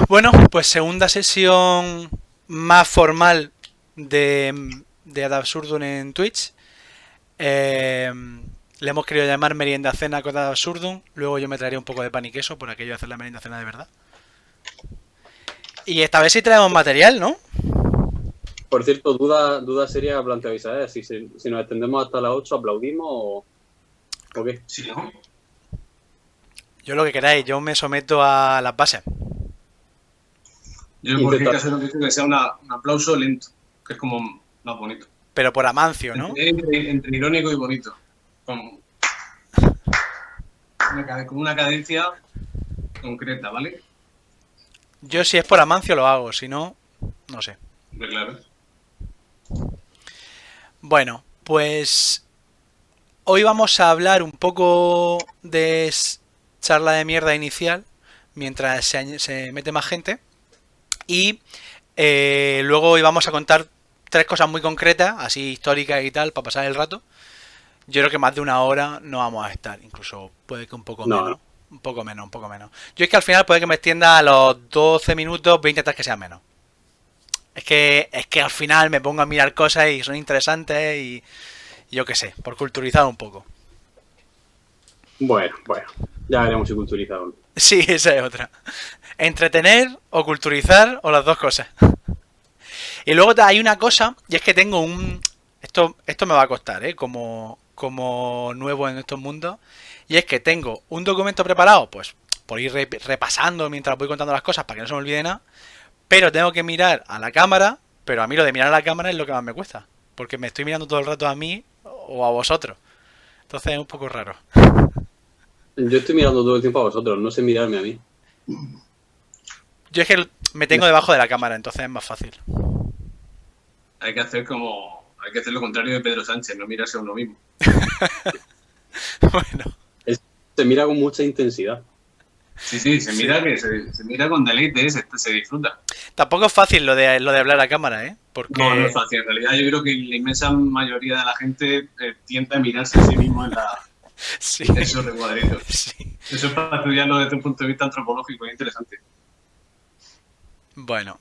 Bueno, pues segunda sesión más formal de Ad Absurdum en Twitch. Le hemos querido llamar merienda cena con Ad Absurdum. Luego yo me traeré un poco de pan y queso por aquello de hacer la merienda cena de verdad. Y esta vez sí traemos material, ¿no? Por cierto, duda seria que plantea Isaías. Si nos extendemos hasta las 8, ¿aplaudimos o qué? Sí, ¿no? Yo lo que queráis, yo me someto a las bases. Yo en cualquier caso lo que quiero que sea un aplauso lento, que es como más bonito. Pero por Amancio, ¿no? Entre irónico y bonito. Con una cadencia concreta, ¿vale? Yo si es por Amancio lo hago, si no, no sé. Claro. Bueno, pues hoy vamos a hablar un poco de charla de mierda inicial, mientras se mete más gente. Y luego hoy vamos a contar 3 cosas muy concretas, así históricas y tal, para pasar el rato. Yo creo que más de 1 hora no vamos a estar, incluso puede que un poco menos. Un poco menos. Yo es que al final puede que me extienda a los 12 minutos, voy a intentar que sea menos. Es que al final me pongo a mirar cosas y son interesantes y yo qué sé, por culturizar un poco. Bueno, ya veremos si culturizamos. Sí, esa es otra. Entretener o culturizar o las dos cosas. Y luego hay una cosa, y es que tengo un... Esto me va a costar, ¿eh? Como nuevo en estos mundos. Y es que tengo un documento preparado, pues, por ir repasando mientras voy contando las cosas para que no se me olvide nada. Pero tengo que mirar a la cámara, pero a mí lo de mirar a la cámara es lo que más me cuesta. Porque me estoy mirando todo el rato a mí o a vosotros. Entonces es un poco raro. Yo estoy mirando todo el tiempo a vosotros, no sé mirarme a mí. Yo es que me tengo debajo de la cámara, entonces es más fácil. Hay que hacer lo contrario de Pedro Sánchez, no mirarse a uno mismo. Bueno. Se mira con mucha intensidad. Sí, se mira con deleite, se disfruta. Tampoco es fácil lo de hablar a cámara, ¿eh? Porque... No es fácil. En realidad yo creo que la inmensa mayoría de la gente tiende a mirarse a sí mismo en esos recuadritos. Sí. Eso es para estudiarlo desde un punto de vista antropológico, es interesante. Bueno.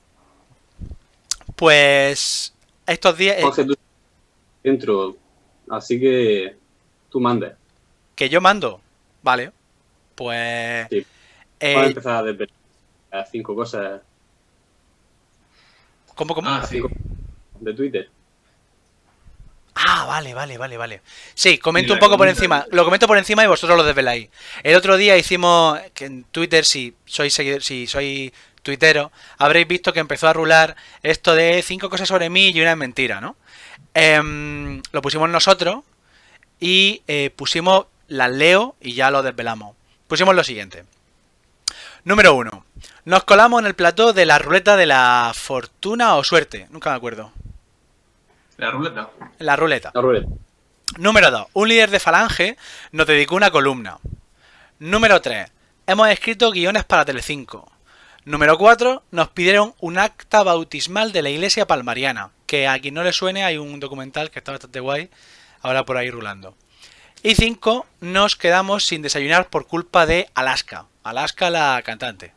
Pues estos días... Jorge, tú dentro, así que tú mandes. ¿Que yo mando? Vale. Pues... Sí. Vamos a empezar a desvelar 5 cosas. ¿Cómo? Ah, sí. De Twitter. Ah, vale. Sí, comento un poco por encima. Lo comento por encima y vosotros lo desveláis. El otro día hicimos que en Twitter, si sois tuitero, habréis visto que empezó a rular esto de 5 cosas sobre mí y una es mentira, ¿no? Lo pusimos nosotros y pusimos, las leo y ya lo desvelamos. Pusimos lo siguiente. Número 1. Nos colamos en el plató de la ruleta de la fortuna o suerte. Nunca me acuerdo. La ruleta. La ruleta. La ruleta. Número 2. Un líder de Falange nos dedicó una columna. Número 3. Hemos escrito guiones para Telecinco. Número 4. Nos pidieron un acta bautismal de la iglesia palmariana. Que a quien no le suene hay un documental que está bastante guay. Ahora por ahí rulando. Y 5. Nos quedamos sin desayunar por culpa de Alaska. Alaska la cantante.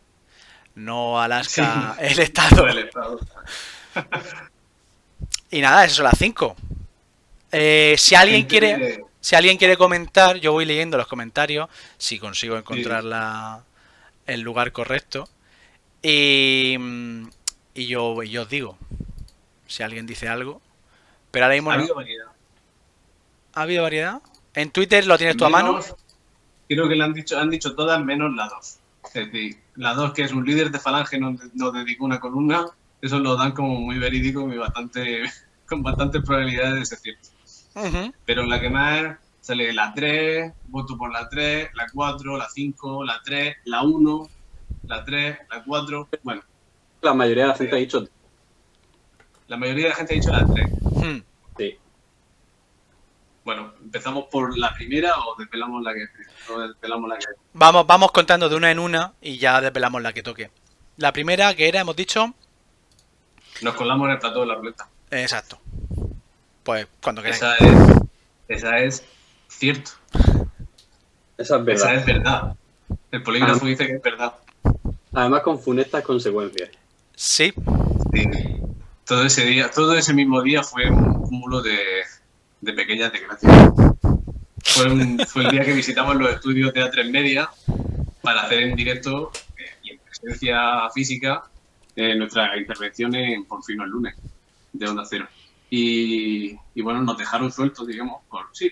No Alaska el estado. El estado. Y nada, esas son las 5. Si alguien quiere comentar, yo voy leyendo los comentarios, si consigo encontrar el lugar correcto. Y yo os digo, si alguien dice algo. Pero ahora mismo ha no. habido variedad. ¿Ha habido variedad? ¿En Twitter lo tienes tú a mano? Creo que han dicho todas menos la 2. Es decir, la 2, que es un líder de Falange, nos dedicó una columna. Eso lo dan como muy verídico y con bastantes probabilidades de ser cierto. Uh-huh. Pero la que más sale la 3, voto por la 3, la 4, la 5, la 3, la 1, la 3, la 4. Bueno. La mayoría de la gente ha dicho. La mayoría de la gente ha dicho la 3. Sí. Bueno, ¿empezamos por la primera o desvelamos la que? Vamos contando de una en una y ya desvelamos la que toque. La primera que era, hemos dicho... Nos colamos en el plató de la ruleta. Exacto. Pues cuando queráis. Esa es cierto. Esa es verdad. Esa es verdad. El polígrafo dice que es verdad. Además con funestas consecuencias. Sí. Sí. Todo ese día, todo ese mismo día fue un cúmulo de pequeñas desgracias. Fue el día que visitamos los estudios de A3 Media para hacer en directo y en presencia física nuestras intervenciones en Por fin el lunes de Onda Cero. Y bueno, nos dejaron sueltos, digamos,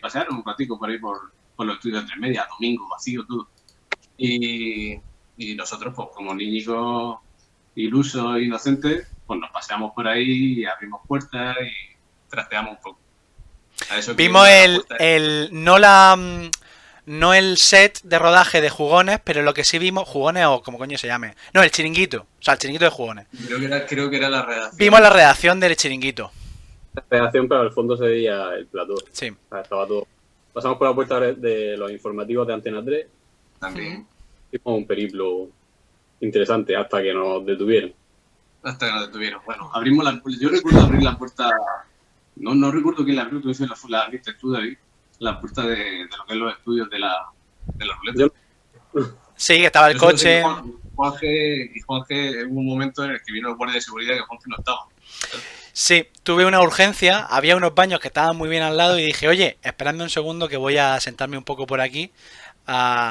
pasearon un ratico por ahí por los estudios de A3 Media, domingo, vacío, todo. Y nosotros, pues como niños ilusos e inocentes, pues nos paseamos por ahí y abrimos puertas y trasteamos un poco. Vimos no el set de rodaje de Jugones, pero lo que sí vimos, Jugones o como coño se llame. No, el Chiringuito. O sea, el Chiringuito de Jugones. Creo que era la redacción. Vimos la redacción del Chiringuito. La redacción, pero al fondo se veía el plató. Sí. O sea, estaba todo. Pasamos por la puerta de los informativos de Antena 3. También. Hicimos un periplo interesante hasta que nos detuvieron. Hasta que nos detuvieron. Bueno, yo recuerdo abrir la puerta. No recuerdo quién la abrió, tú la abriste tú, David. La puerta de lo que es los estudios de la ruleta. Sí, estaba el coche. Juanje, hubo un momento en el que vino el guardia de seguridad que Juanje no estaba. Sí, tuve una urgencia, había unos baños que estaban muy bien al lado y dije, oye, esperadme un segundo que voy a sentarme un poco por aquí.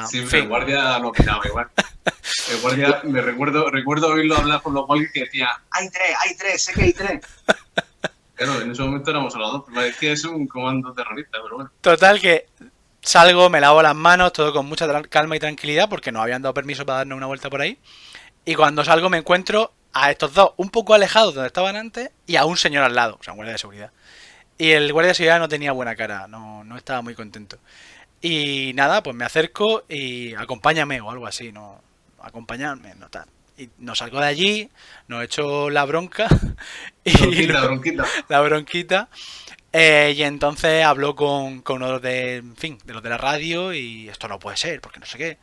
Sí, pero el guardia no opinaba igual. El guardia, recuerdo oírlo hablar con los guardias que decía, hay tres, sé que hay tres. Claro, en ese momento éramos solo dos, pero parecía que es un comando terrorista, pero bueno. Total que salgo, me lavo las manos, todo con mucha calma y tranquilidad porque nos habían dado permiso para darnos una vuelta por ahí. Y cuando salgo me encuentro a estos dos un poco alejados donde estaban antes y a un señor al lado, o sea, un guardia de seguridad. Y el guardia de seguridad no tenía buena cara, no estaba muy contento. Y nada, pues me acerco y acompáñame o algo así, no acompañarme, no tal. Y nos sacó de allí, nos echó la bronca. La bronquita. Y entonces habló con uno de los de la radio y esto no puede ser, porque no sé qué.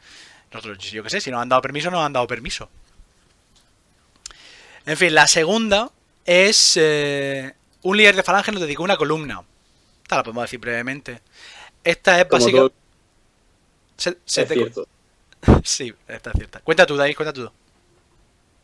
Nosotros, yo qué sé, si nos han dado permiso, nos han dado permiso. En fin, la segunda es un líder de Falange nos dedicó una columna. Esta la podemos decir brevemente. Esta es básicamente... Es cierto. Sí, esta es cierta. Cuenta tú, David, cuenta tú.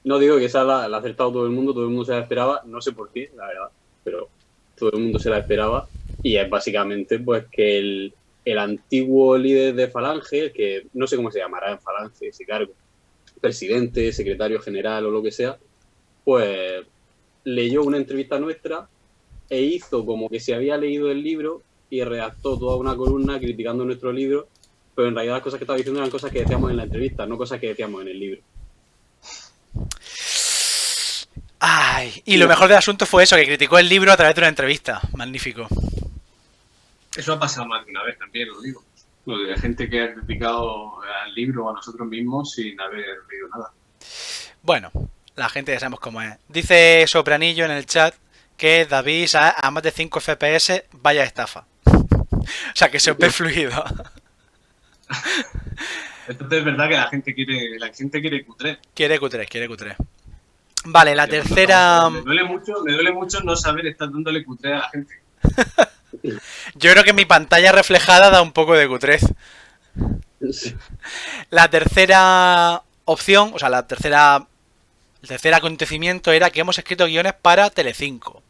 No digo que esa la ha acertado todo el mundo se la esperaba, no sé por qué, la verdad, pero todo el mundo se la esperaba y es básicamente pues que el antiguo líder de Falange, que no sé cómo se llamará en Falange ese cargo, presidente, secretario general o lo que sea, pues leyó una entrevista nuestra e hizo como que se había leído el libro y redactó toda una columna criticando nuestro libro, pero en realidad las cosas que estaba diciendo eran cosas que decíamos en la entrevista, no cosas que decíamos en el libro. Ay, y lo mejor del asunto fue eso, que criticó el libro a través de una entrevista. Magnífico. Eso ha pasado más de una vez también, lo digo. Lo de gente que ha criticado al libro o a nosotros mismos sin haber leído nada. Bueno, la gente ya sabemos cómo es. Dice Sopranillo en el chat que David a más de 5 FPS, vaya estafa. O sea, que súper fluido. Entonces es verdad que la gente quiere Q3. Quiere Q3. Vale, la tercera... Me duele mucho no saber estar dándole Q3 a la gente. Yo creo que mi pantalla reflejada da un poco de Q3. Sí. La tercera opción, o sea, el tercer acontecimiento era que hemos escrito guiones para Telecinco.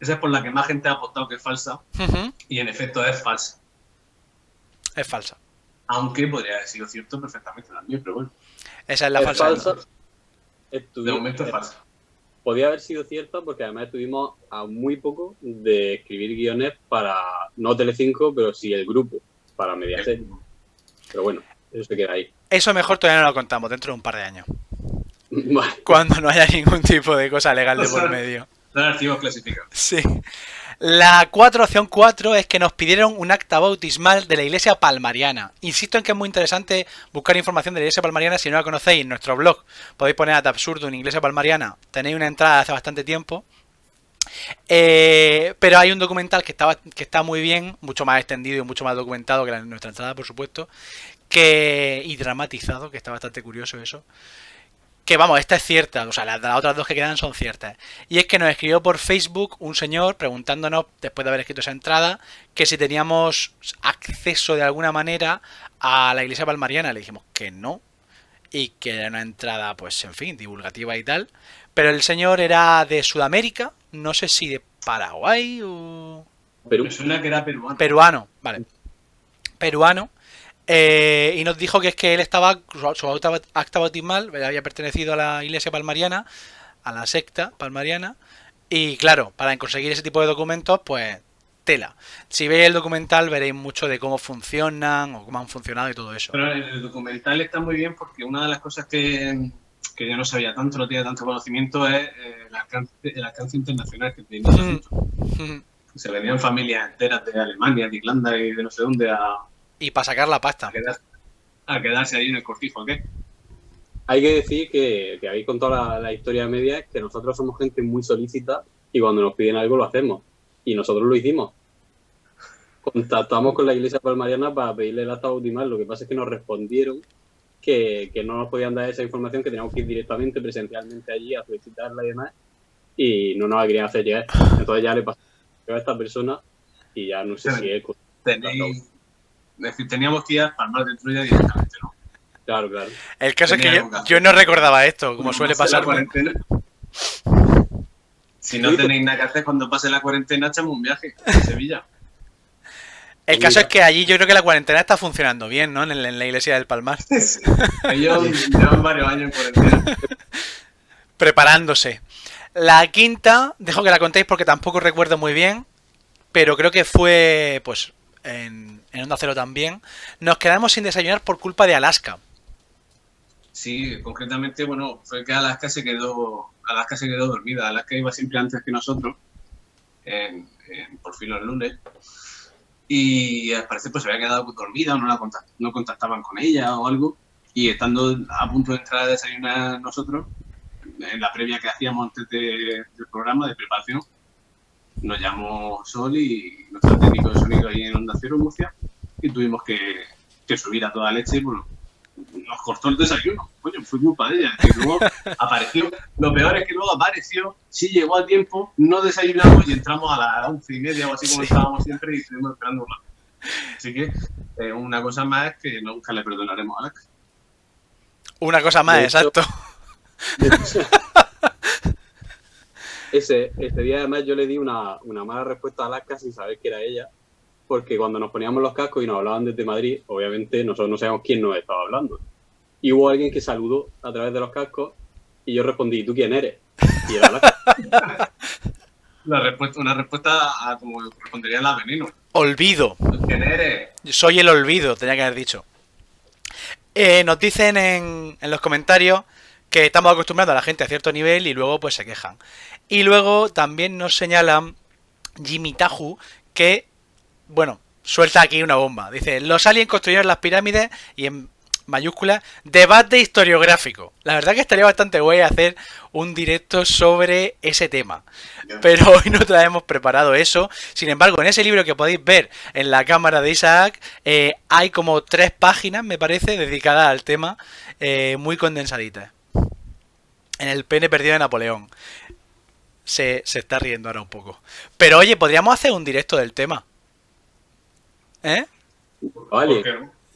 Esa es por la que más gente ha apostado que es falsa. Y en efecto es falsa. Es falsa. Aunque podría haber sido cierto perfectamente también, pero bueno. Esa es la falsa. De momento es falsa. Podía haber sido cierta porque además estuvimos a muy poco de escribir guiones para, no Telecinco, pero sí el grupo, para Mediaset. Pero bueno, eso se queda ahí. Eso mejor todavía no lo contamos, dentro de un par de años. Vale. Cuando no haya ningún tipo de cosa legal de por medio. Son archivos clasificados. Sí. La opción 4 es que nos pidieron un acta bautismal de la Iglesia Palmariana. Insisto en que es muy interesante buscar información de la Iglesia Palmariana. Si no la conocéis, en nuestro blog podéis poner ad absurdum Iglesia Palmariana. Tenéis una entrada de hace bastante tiempo. Pero hay un documental que está muy bien, mucho más extendido y mucho más documentado que nuestra entrada, por supuesto, y dramatizado, que está bastante curioso eso. Que vamos, esta es cierta, o sea, las otras dos que quedan son ciertas. Y es que nos escribió por Facebook un señor preguntándonos, después de haber escrito esa entrada, que si teníamos acceso de alguna manera a la iglesia palmariana. Le dijimos que no, y que era una entrada, pues, en fin, divulgativa y tal. Pero el señor era de Sudamérica, no sé si de Paraguay o... Perú. Me suena que era peruano. Peruano, vale. Peruano. Y nos dijo que es que él estaba, su acta bautismal había pertenecido a la iglesia palmariana, a la secta palmariana, y claro, para conseguir ese tipo de documentos, pues tela. Si veis el documental veréis mucho de cómo funcionan o cómo han funcionado y todo eso. Pero el documental está muy bien porque una de las cosas que yo no sabía tanto, no tenía tanto conocimiento, es el alcance internacional que tenía el asunto. Se venían familias enteras de Alemania, de Irlanda y de no sé dónde Y para sacar la pasta. a quedarse ahí en el cortijo, ¿qué? Hay que decir que habéis contado la historia media, que nosotros somos gente muy solícita y cuando nos piden algo lo hacemos. Y nosotros lo hicimos. Contactamos con la iglesia palmariana para pedirle el acta bautismal. Lo que pasa es que nos respondieron que no nos podían dar esa información, que teníamos que ir directamente, presencialmente allí a solicitarla y demás. Y no nos la querían hacer llegar. Entonces ya le pasó a esta persona y ya no sé si es... Es decir, teníamos que ir al Palmar de Troya directamente, ¿no? Claro, claro. El caso es que yo no recordaba esto, como suele pasar. Si no tenéis nada que hacer cuando pase la cuarentena, echamos un viaje a Sevilla. El caso es que allí yo creo que la cuarentena está funcionando bien, ¿no? En la iglesia del Palmar. Sí. Ellos llevan varios años en cuarentena. Preparándose. La quinta, dejo que la contéis porque tampoco recuerdo muy bien, pero creo que fue, pues, en Onda Cero también. Nos quedamos sin desayunar por culpa de Alaska. Sí, concretamente, bueno, fue que Alaska se quedó dormida. Alaska iba siempre antes que nosotros, por fin los lunes. Y al parecer pues se había quedado dormida o no contactaban con ella o algo. Y estando a punto de entrar a desayunar nosotros, en la previa que hacíamos antes del programa de preparación, nos llamó Sol y nuestro técnico de sonido ahí en Onda Cero, Murcia, y tuvimos que subir a toda leche. Bueno, nos cortó el desayuno, coño, fue culpa de ella. Y luego apareció, lo peor es que luego apareció, sí llegó a tiempo, no desayunamos y entramos a las 11:30 o así como estábamos siempre y estuvimos esperando una. Así que una cosa más es que nunca le perdonaremos a Alex. Una cosa más, exacto. Ese día además yo le di una mala respuesta a Alaska sin saber que era ella, porque cuando nos poníamos los cascos y nos hablaban desde Madrid, obviamente nosotros no sabíamos quién nos estaba hablando. Y hubo alguien que saludó a través de los cascos y yo respondí, ¿tú quién eres? Y era Alaska. Una respuesta a como respondería la Veneno. Olvido. ¿Quién eres? Soy el olvido, tenía que haber dicho. Nos dicen en los comentarios que estamos acostumbrados a la gente a cierto nivel y luego pues se quejan. Y luego también nos señalan Jimmy Taju que, bueno, suelta aquí una bomba. Dice, los aliens construyeron las pirámides y en mayúsculas, debate historiográfico. La verdad que estaría bastante guay hacer un directo sobre ese tema. Pero hoy no traemos preparado eso. Sin embargo, en ese libro que podéis ver en la cámara de Isaac, hay como 3 páginas, me parece, dedicadas al tema, muy condensaditas. En el pene perdido de Napoleón. Se está riendo ahora un poco. Pero oye, podríamos hacer un directo del tema. ¿Eh? Vale.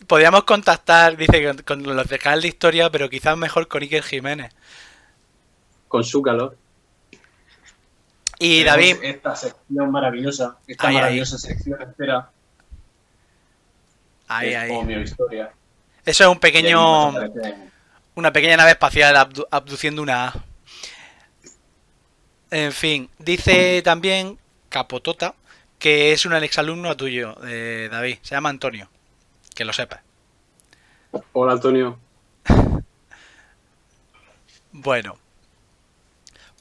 Podríamos contactar, dice, con los de canal de historia, pero quizás mejor con Iker Jiménez. Con su calor. Y David... Esta sección maravillosa, sección entera. Ahí. Como mi historia. Eso es un pequeño... Una pequeña nave espacial abduciendo una A. En fin, dice también Capotota que es un exalumno tuyo, David. Se llama Antonio. Que lo sepas. Hola, Antonio. Bueno.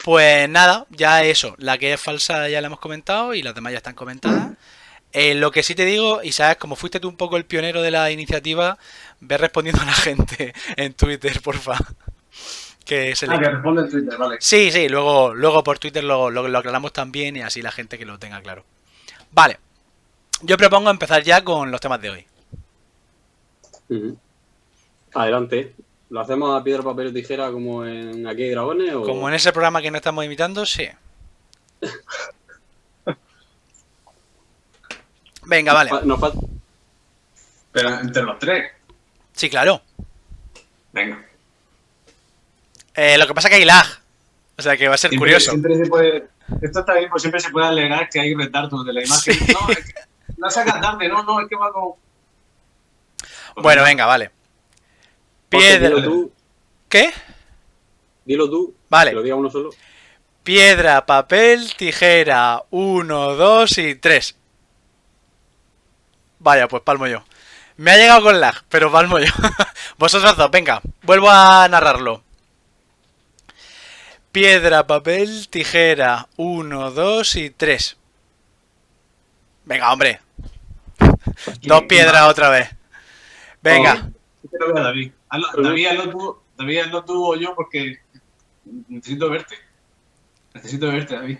Pues nada, ya eso. La que es falsa ya la hemos comentado y las demás ya están comentadas. Lo que sí te digo, Isaac, como fuiste tú un poco el pionero de la iniciativa, ve respondiendo a la gente en Twitter, porfa. Que responde en Twitter, vale. Sí, luego por Twitter lo aclaramos también y así la gente que lo tenga claro. Vale. Yo propongo empezar ya con los temas de hoy. Adelante. ¿Lo hacemos a piedra, papel o tijera como en Aquí hay dragones? O... Como en ese programa que no estamos imitando, sí. Venga, vale. Nos falta... Pero entre los tres. Sí, claro. Venga. Lo que pasa es que hay lag. O sea que va a ser curioso. Siempre se puede... Esto está bien, pues siempre se puede alegar que hay retardos de la imagen. Sí. No, es que la sacan tarde, no, es que va como... Bueno, venga, vale. Jorge, Piedra. dilo tú, ¿Qué? dilo tú, Vale. que lo diga uno solo. Piedra, papel, tijera. 1, 2 y 3. Vaya, pues palmo yo. Me ha llegado con lag, pero palmo yo. Vosotros dos, venga. Vuelvo a narrarlo. Piedra, papel, tijera. 1, 2 y 3. Venga, hombre. Dos piedras otra vez. Venga. Yo te lo veo a David. David, hazlo tú o yo porque necesito verte. Necesito verte, David.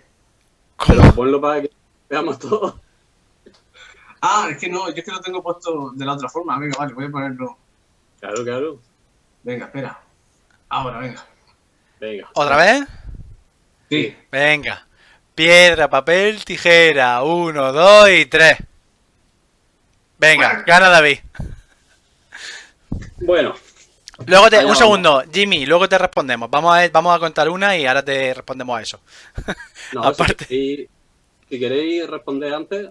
Pero ponlo para que veamos todo. Ah, es que no, yo es que lo tengo puesto de la otra forma. Venga, vale, voy a ponerlo. Claro, claro. Venga, espera. Ahora, venga. Venga. ¿Otra vez? Sí. Venga. Piedra, papel, tijera. 1, 2 y 3. Venga, Bueno. gana David. Bueno, Luego Allá un vamos. segundo, Jimmy, luego te respondemos. Vamos a contar una y ahora te respondemos a eso. no, Aparte. si queréis responder antes,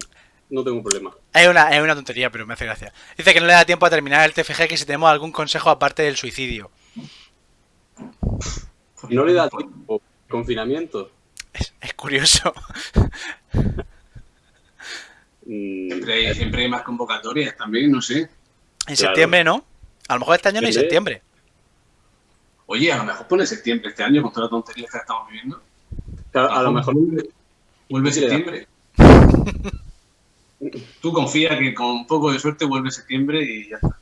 no tengo problema. Es una tontería, pero me hace gracia. Dice que no le da tiempo a terminar el TFG, que si tenemos algún consejo aparte del suicidio. No le da tiempo. Confinamiento. Es curioso. Siempre hay más convocatorias también, no sé. En Claro. septiembre, ¿no? A lo mejor este año no hay septiembre. Oye, a lo mejor pone septiembre este año con toda la tontería que estamos viviendo. Claro, a lo mejor Vuelve Sí le da. septiembre. Tú confía que con un poco de suerte vuelve septiembre y ya está.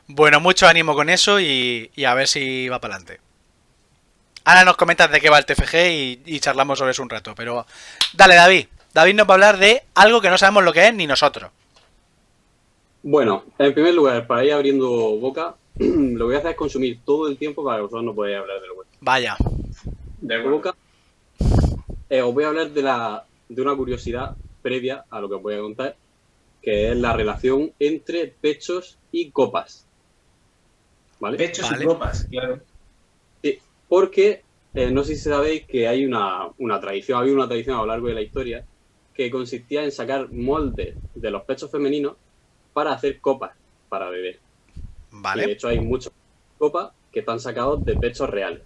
Bueno, mucho ánimo con eso y a ver si va para adelante. Ahora nos comentas de qué va el TFG y charlamos sobre eso un rato. Pero dale, David. David nos va a hablar de algo que no sabemos lo que es ni nosotros. Bueno, en primer lugar, para ir abriendo boca, lo que voy a hacer es consumir todo el tiempo para que vosotros no podáis hablar de lo vuestro. Vaya. De Boca, os voy a hablar de una curiosidad previa a lo que os voy a contar, que es la relación entre pechos y copas. ¿Vale? Pechos Vale. y copas, claro. Sí, porque no sé si sabéis que hay una tradición, había una tradición a lo largo de la historia que consistía en sacar moldes de los pechos femeninos para hacer copas para beber. Y de Vale. hecho hay muchas copas que están sacados de pechos reales.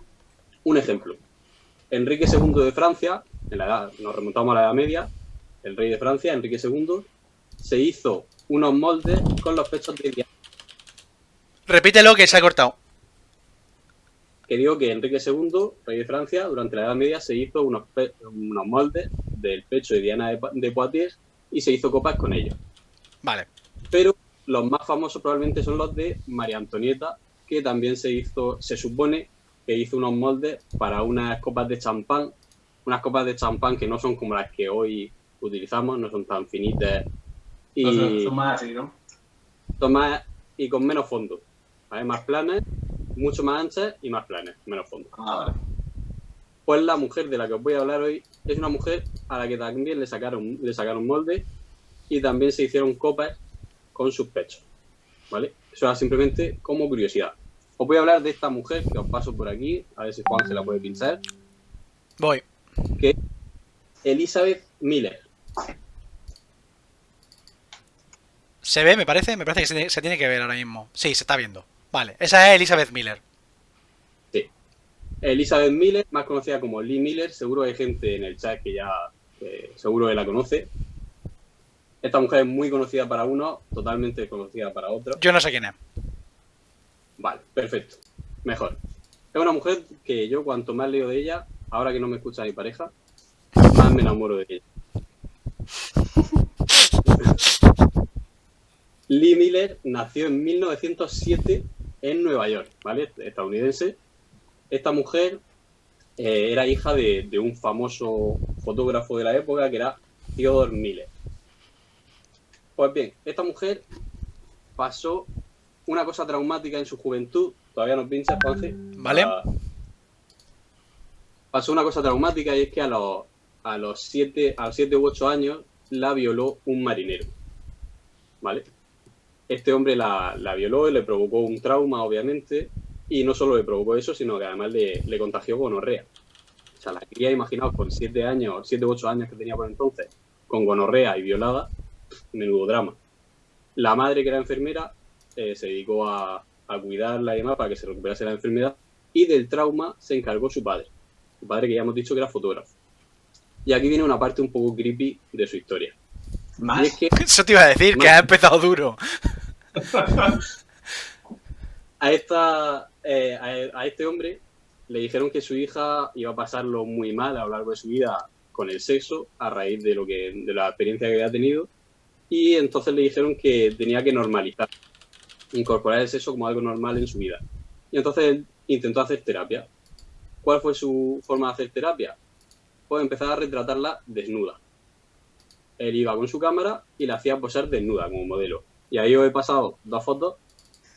Un ejemplo. Enrique II de Francia, nos remontamos a la Edad Media, el rey de Francia, Enrique II, se hizo unos moldes con los pechos de Diana. Repítelo que se ha cortado. Que digo que Enrique II, rey de Francia, durante la Edad Media se hizo unos moldes del pecho de Diana de Poitiers y se hizo copas con ellos. Vale. Pero los más famosos probablemente son los de María Antonieta, que también se supone que hizo unos moldes para unas copas de champán que no son como las que hoy utilizamos, no son tan finitas y Son más así, ¿no? son más y con menos fondo, ¿vale? Más planas, mucho más anchas y más planas, menos fondo. Ah, vale. Pues la mujer de la que os voy a hablar hoy es una mujer a la que también le sacaron moldes y también se hicieron copas con sus pechos, ¿vale? Eso era simplemente como curiosidad. Os voy a hablar de esta mujer que os paso por aquí, a ver si Juan se la puede pinchar, Voy. que es Elizabeth Miller. ¿Se ve? Me parece que se tiene que ver ahora mismo. Sí, se está viendo. Vale. Esa es Elizabeth Miller. Sí. Elizabeth Miller, más conocida como Lee Miller, seguro hay gente en el chat que ya seguro que la conoce. Esta mujer es muy conocida para unos, totalmente desconocida para otros. Yo no sé quién es. Vale, perfecto. Mejor. Es una mujer que yo cuanto más leo de ella, ahora que no me escucha mi pareja, más me enamoro de ella. Lee Miller nació en 1907 en Nueva York, ¿vale? Estadounidense. Esta mujer era hija de un famoso fotógrafo de la época que era Theodore Miller. Pues bien, esta mujer pasó una cosa traumática en su juventud. Todavía nos pinchas, Juanji. Vale. Pasó una cosa traumática y es que a los 7 u 8 años la violó un marinero. ¿Vale? Este hombre la violó y le provocó un trauma, obviamente, y no solo le provocó eso, sino que además le contagió gonorrea. O sea, la cría, imaginaos, con 7 u 8 años que tenía por entonces, con gonorrea y violada, menudo drama. La madre, que era enfermera, se dedicó a cuidarla y demás para que se recuperase la enfermedad, y del trauma se encargó su padre. Su padre, que ya hemos dicho que era fotógrafo. Y aquí viene una parte un poco creepy de su historia. ¿Más? Y es que Eso te iba a decir, que ha empezado duro. a este hombre le dijeron que su hija iba a pasarlo muy mal a lo largo de su vida con el sexo a raíz de la experiencia que había tenido, y entonces le dijeron que tenía que normalizar, incorporar el sexo como algo normal en su vida. Y entonces él intentó hacer terapia. ¿Cuál fue su forma de hacer terapia? Pues empezar a retratarla desnuda. Él iba con su cámara y la hacía posar desnuda como modelo. Y ahí os he pasado 2 fotos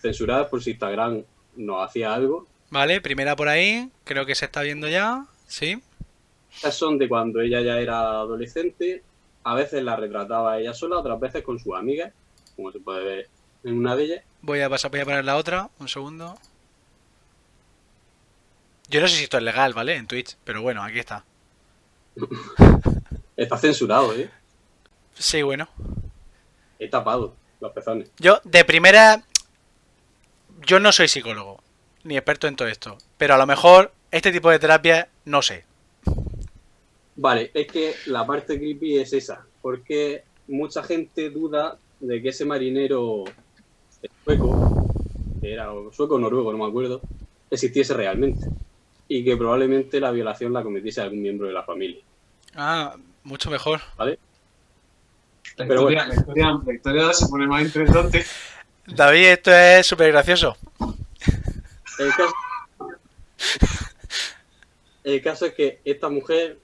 censuradas por si Instagram nos hacía algo. Vale, primera por ahí. Creo que se está viendo ya. Sí. Estas son de cuando ella ya era adolescente. A veces la retrataba ella sola, otras veces con sus amigas, como se puede ver en una de ellas. Voy a poner la otra. Un segundo. Yo no sé si esto es legal, ¿vale? En Twitch. Pero bueno, aquí está. Está censurado, ¿eh? Sí, bueno. He tapado los pezones. Yo, de primera... Yo no soy psicólogo. Ni experto en todo esto. Pero a lo mejor este tipo de terapia, no sé. Vale, es que la parte creepy es esa. Porque mucha gente duda de que ese marinero sueco, que era sueco o noruego, no me acuerdo, existiese realmente. Y que probablemente la violación la cometiese algún miembro de la familia. Ah, mucho mejor. ¿Vale? La Pero historia se pone más interesante. David, esto es súper gracioso. El caso es que esta mujer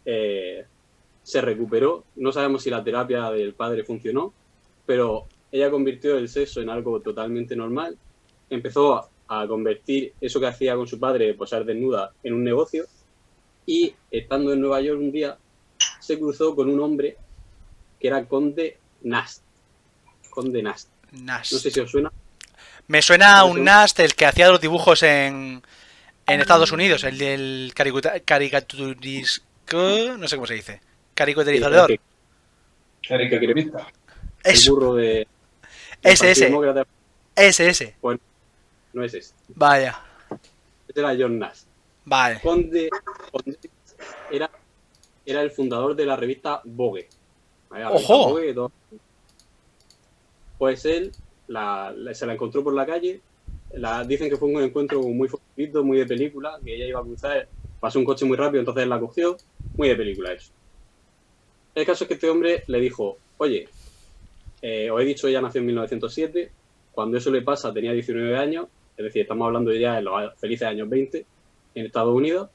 se recuperó. No sabemos si la terapia del padre funcionó, pero ella convirtió el sexo en algo totalmente normal. Empezó a convertir eso que hacía con su padre, posar desnuda, en un negocio. Y estando en Nueva York un día, se cruzó con un hombre que era Conde Nast. Conde Nast. Nast. No sé si os suena. Me suena a un Nast, el que hacía los dibujos en Estados Unidos, el del caricaturisco, no sé cómo se dice, caricaturizador. El Eso, burro de... ese. Pues no es ese. Vaya, Ese era John Nash. vale. Conde era el fundador de la revista Vogue. ¿Vale? La revista ¡Ojo! Vogue, pues él se la encontró por la calle. Dicen que fue un encuentro muy fortuito, muy de película, que ella iba a cruzar, pasó un coche muy rápido, entonces él la cogió. Muy de película eso. El caso es que este hombre le dijo, oye, os he dicho, ella nació en 1907, cuando eso le pasa tenía 19 años, es decir, estamos hablando ya de los felices años 20, en Estados Unidos,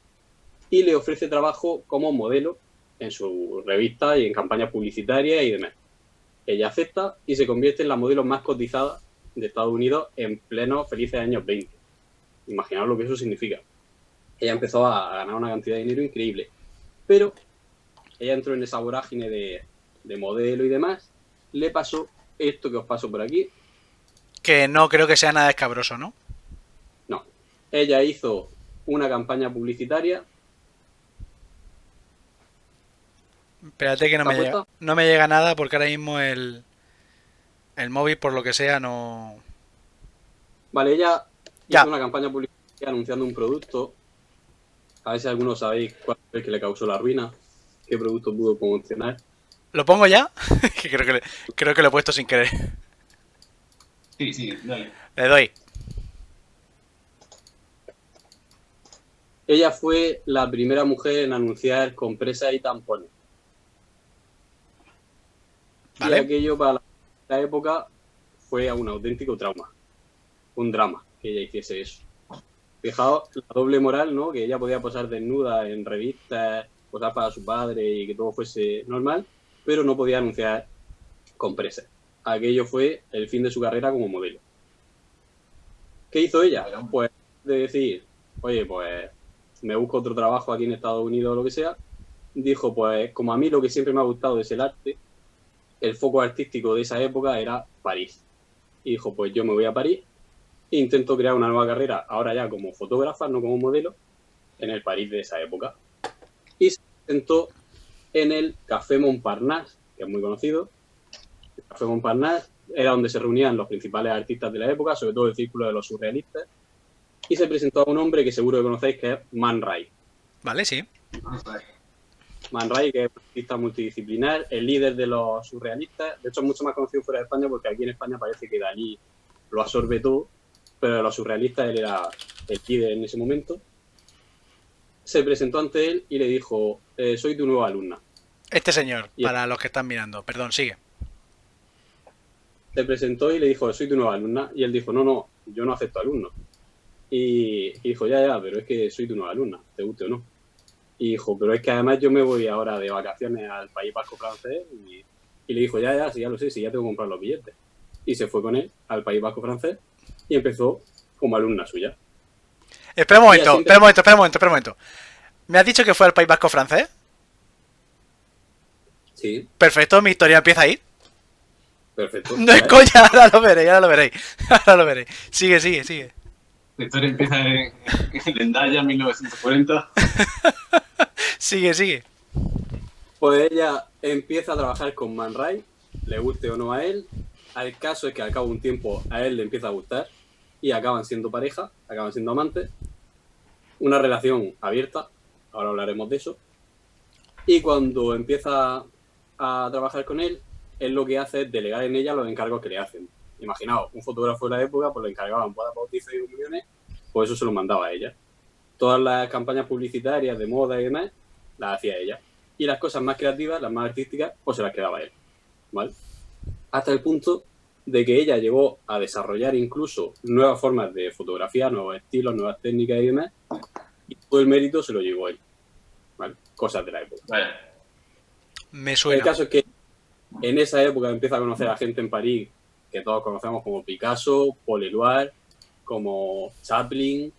y le ofrece trabajo como modelo en su revista y en campañas publicitarias y demás. Ella acepta y se convierte en la modelo más cotizada de Estados Unidos en plenos felices años 20. Imaginaos lo que eso significa. Ella empezó a ganar una cantidad de dinero increíble, pero ella entró en esa vorágine de modelo y demás. Le pasó esto que os paso por aquí. Que no creo que sea nada escabroso, ¿no? No. Ella hizo una campaña publicitaria. Espérate que no me llega nada porque ahora mismo el móvil, por lo que sea, no... Vale, ella Ya. hizo una campaña publicitaria anunciando un producto. A ver si algunos sabéis cuál es el que le causó la ruina. ¿Qué producto pudo promocionar? ¿Lo pongo ya? Que creo que lo he puesto sin querer. Sí, dale. Le doy. Ella fue la primera mujer en anunciar compresas y tampones. Vale. Y aquello para la época fue un auténtico trauma. Un drama que ella hiciese eso. Fijaos la doble moral, ¿no? Que ella podía posar desnuda en revistas, posar para su padre y que todo fuese normal, pero no podía anunciar compresas. Aquello fue el fin de su carrera como modelo. ¿Qué hizo ella? Pues de decir, oye, pues me busco otro trabajo aquí en Estados Unidos o lo que sea. Dijo, pues como a mí lo que siempre me ha gustado es el arte, el foco artístico de esa época era París. Y dijo, pues yo me voy a París e intento crear una nueva carrera, ahora ya como fotógrafa, no como modelo, en el París de esa época. Y se presentó en el Café Montparnasse, que es muy conocido. El Café Montparnasse era donde se reunían los principales artistas de la época, sobre todo el círculo de los surrealistas. Y se presentó a un hombre que seguro que conocéis, que es Man Ray. Vale, sí. Man Ray, que es un artista multidisciplinar, el líder de los surrealistas. De hecho, es mucho más conocido fuera de España porque aquí en España parece que Dalí lo absorbe todo, pero de los surrealistas él era el líder en ese momento. Se presentó ante él y le dijo, soy tu nueva alumna. Este señor, para los que están mirando. Perdón, sigue. Se presentó y le dijo, soy tu nueva alumna. Y él dijo, no, yo no acepto alumnos. Y dijo, ya, pero es que soy tu nueva alumna, te guste o no. Y dijo, pero es que además yo me voy ahora de vacaciones al País Vasco francés. Y le dijo, sí, ya lo sé, sí, ya tengo que comprar los billetes. Y se fue con él al País Vasco francés y empezó como alumna suya. Espera un momento. ¿Me has dicho que fue al País Vasco francés? Sí. Perfecto, mi historia empieza ahí. Perfecto. No es coña, ahora lo veréis. Sigue. La historia empieza en Hendaya, 1940. Sigue. Pues ella empieza a trabajar con Man Ray, le guste o no a él. El caso es que al cabo de un tiempo a él le empieza a gustar y acaban siendo pareja, acaban siendo amantes. Una relación abierta, ahora hablaremos de eso. Y cuando empieza a trabajar con él, él lo que hace es delegar en ella los encargos que le hacen. Imaginaos, un fotógrafo de la época, pues le encargaban bodas, bautizos y reuniones, pues eso se lo mandaba a ella. Todas las campañas publicitarias de moda y demás, las hacía ella. Y las cosas más creativas, las más artísticas, pues se las quedaba él. ¿Vale? Hasta el punto de que ella llegó a desarrollar incluso nuevas formas de fotografía, nuevos estilos, nuevas técnicas y demás, y todo el mérito se lo llevó él. ¿Vale? Cosas de la época. Vale. Me suena. El caso es que en esa época empieza a conocer a gente en París que todos conocemos como Picasso, Paul Éluard, como Chaplin,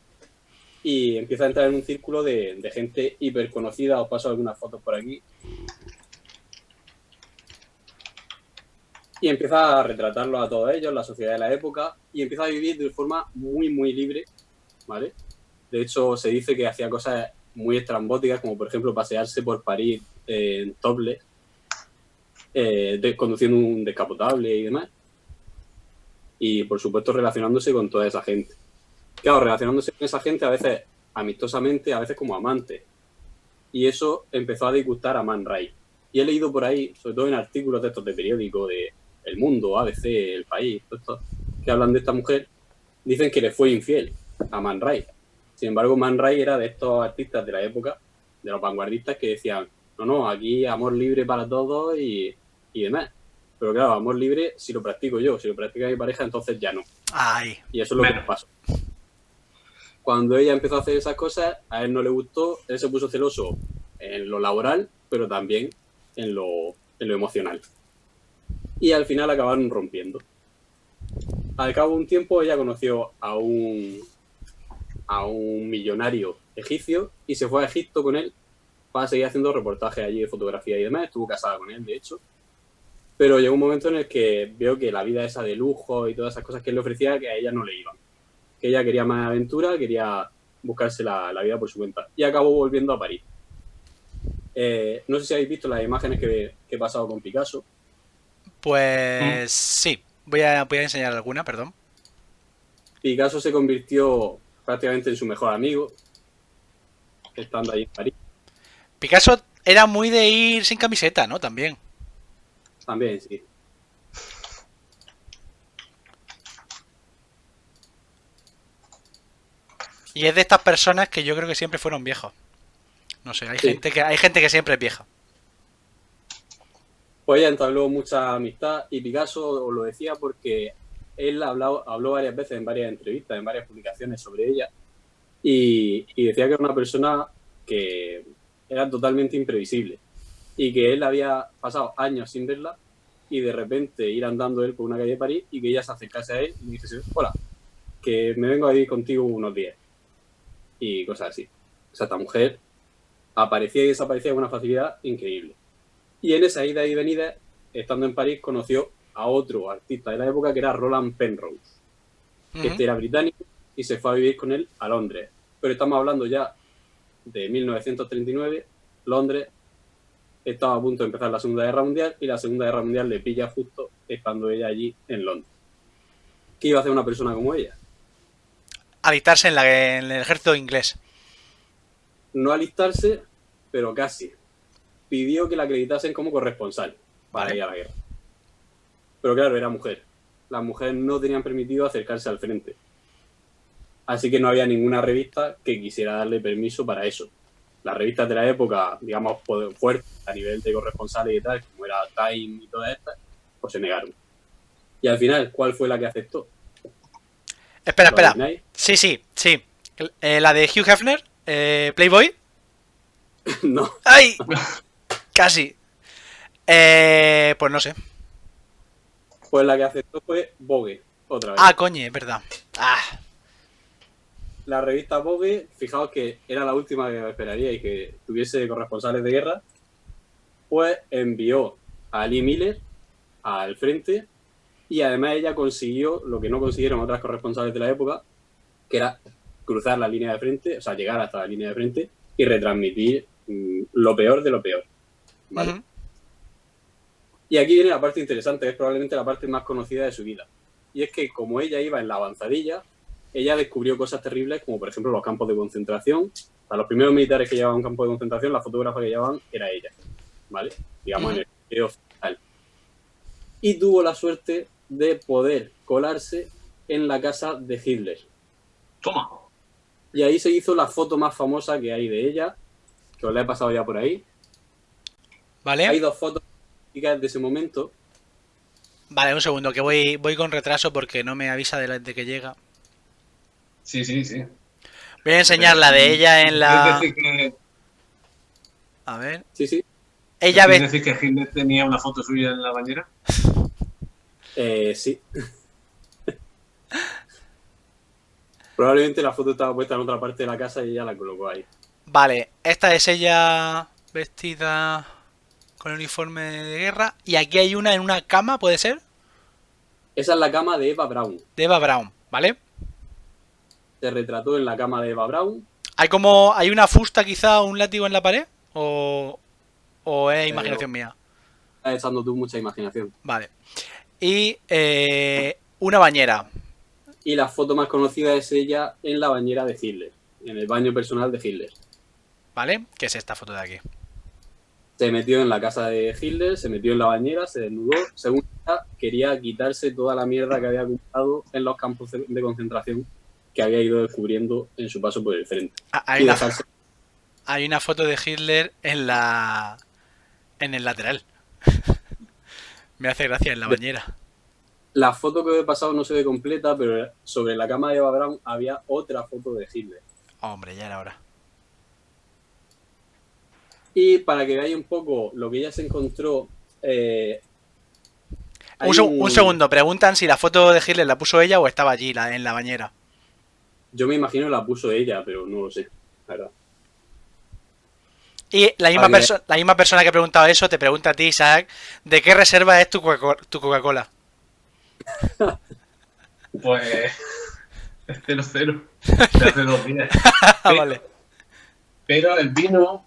y empieza a entrar en un círculo de gente hiper conocida. Os paso algunas fotos por aquí. Y empieza a retratarlos a todos ellos, la sociedad de la época, y empieza a vivir de forma muy, muy libre, ¿vale? De hecho, se dice que hacía cosas muy estrambóticas, como por ejemplo pasearse por París en topless, conduciendo un descapotable y demás. Y por supuesto relacionándose con toda esa gente. Claro, relacionándose con esa gente a veces amistosamente, a veces como amante. Y eso empezó a disgustar a Man Ray. Y he leído por ahí, sobre todo en artículos de estos de periódico, de El Mundo, ABC, El País, todo esto, que hablan de esta mujer, dicen que le fue infiel a Man Ray. Sin embargo, Man Ray era de estos artistas de la época, de los vanguardistas, que decían, no, aquí amor libre para todos y demás. Pero claro, amor libre, si lo practico yo, si lo practica mi pareja, entonces ya no. Ay. Y eso es lo que nos pasó. Cuando ella empezó a hacer esas cosas, a él no le gustó, él se puso celoso en lo laboral, pero también en lo emocional. Y al final acabaron rompiendo. Al cabo de un tiempo, ella conoció a un millonario egipcio y se fue a Egipto con él para seguir haciendo reportajes allí de fotografía y demás. Estuvo casada con él, de hecho. Pero llegó un momento en el que veo que la vida esa de lujo y todas esas cosas que él le ofrecía, que a ella no le iban. Que ella quería más aventura, quería buscarse la vida por su cuenta. Y acabó volviendo a París. No sé si habéis visto las imágenes que he pasado con Picasso. Pues sí, voy a enseñar alguna, perdón. Picasso se convirtió prácticamente en su mejor amigo, estando ahí en París. Picasso era muy de ir sin camiseta, ¿no? También. También, sí. Y es de estas personas que yo creo que siempre fueron viejos. No sé, hay gente que siempre es vieja. Pues ella entabló mucha amistad y Picasso os lo decía porque él habló varias veces en varias entrevistas, en varias publicaciones sobre ella y decía que era una persona que era totalmente imprevisible y que él había pasado años sin verla y de repente ir andando él por una calle de París y que ella se acercase a él y le dijese hola. que me vengo a vivir contigo unos días. Y cosas así. O sea, esta mujer aparecía y desaparecía con una facilidad increíble. Y en esa ida y venida, estando en París, conoció a otro artista de la época que era Roland Penrose. Este era británico y se fue a vivir con él a Londres. Pero estamos hablando ya de 1939. Londres estaba a punto de empezar la Segunda Guerra Mundial y la Segunda Guerra Mundial le pilla justo estando ella allí en Londres. ¿Qué iba a hacer una persona como ella? Alistarse en el ejército inglés. No alistarse, pero casi. Pidió que la acreditasen como corresponsal para ir a la guerra. Pero claro, era mujer. Las mujeres no tenían permitido acercarse al frente. Así que no había ninguna revista que quisiera darle permiso para eso. Las revistas de la época, digamos, fuertes a nivel de corresponsales y tal, como era Time y todas estas, pues se negaron. Y al final, ¿cuál fue la que aceptó? Espera. Sí. La de Hugh Hefner, Playboy. No. ¡Ay! Casi. Pues no sé. Pues la que aceptó fue Vogue, otra vez. Ah, coño, es verdad. La revista Vogue, fijaos que era la última que esperaría y que tuviese corresponsales de guerra, pues envió a Lee Miller al frente y además ella consiguió lo que no consiguieron otras corresponsales de la época, que era cruzar la línea de frente, o sea, llegar hasta la línea de frente y retransmitir lo peor de lo peor. ¿Vale? Y aquí viene la parte interesante, que es probablemente la parte más conocida de su vida. Y es que como ella iba en la avanzadilla, ella descubrió cosas terribles, como por ejemplo los campos de concentración. A los primeros militares que llevaban un campo de concentración, la fotógrafa que llevaban era ella, ¿vale? Digamos, en el video oficial. Y tuvo la suerte de poder colarse en la casa de Hitler. Toma. Y ahí se hizo la foto más famosa que hay de ella, que os la he pasado ya por ahí. Vale. Hay dos fotos de ese momento. Vale, un segundo, que voy con retraso porque no me avisa de que llega. Sí. Voy a enseñar la de ella en la... A ver. Sí. Ella ¿Quieres decir que Hitler tenía una foto suya en la bañera? Sí. Probablemente la foto estaba puesta en otra parte de la casa y ella la colocó ahí. Vale, esta es ella vestida con el uniforme de guerra. Y aquí hay una en una cama, ¿puede ser? Esa es la cama de Eva Braun. De Eva Braun, ¿vale? Se retrató en la cama de Eva Braun. ¿Hay una fusta quizá o un látigo en la pared? ¿O es imaginación mía? Estás echando tú mucha imaginación. Vale. Y una bañera. Y la foto más conocida es ella en la bañera de Hitler, en el baño personal de Hitler. ¿Vale? ¿Qué es esta foto de aquí? Se metió en la casa de Hitler, se metió en la bañera, se desnudó. Según ella, quería quitarse toda la mierda que había acumulado en los campos de concentración que había ido descubriendo en su paso por el frente. Hay una foto de Hitler en el lateral. Me hace gracia en la bañera. La foto que os he pasado no se ve completa, pero sobre la cama de Eva Braun había otra foto de Hitler. Hombre, ya era hora. Y para que veáis un poco lo que ella se encontró... un segundo, preguntan si la foto de Hitler la puso ella o estaba allí en la bañera. Yo me imagino la puso ella, pero no lo sé, la verdad. Y la misma persona que ha preguntado eso te pregunta a ti, Isaac, ¿de qué reserva es tu Coca-Cola? Pues... 0-0. De hace 2 días. Vale. Pero el vino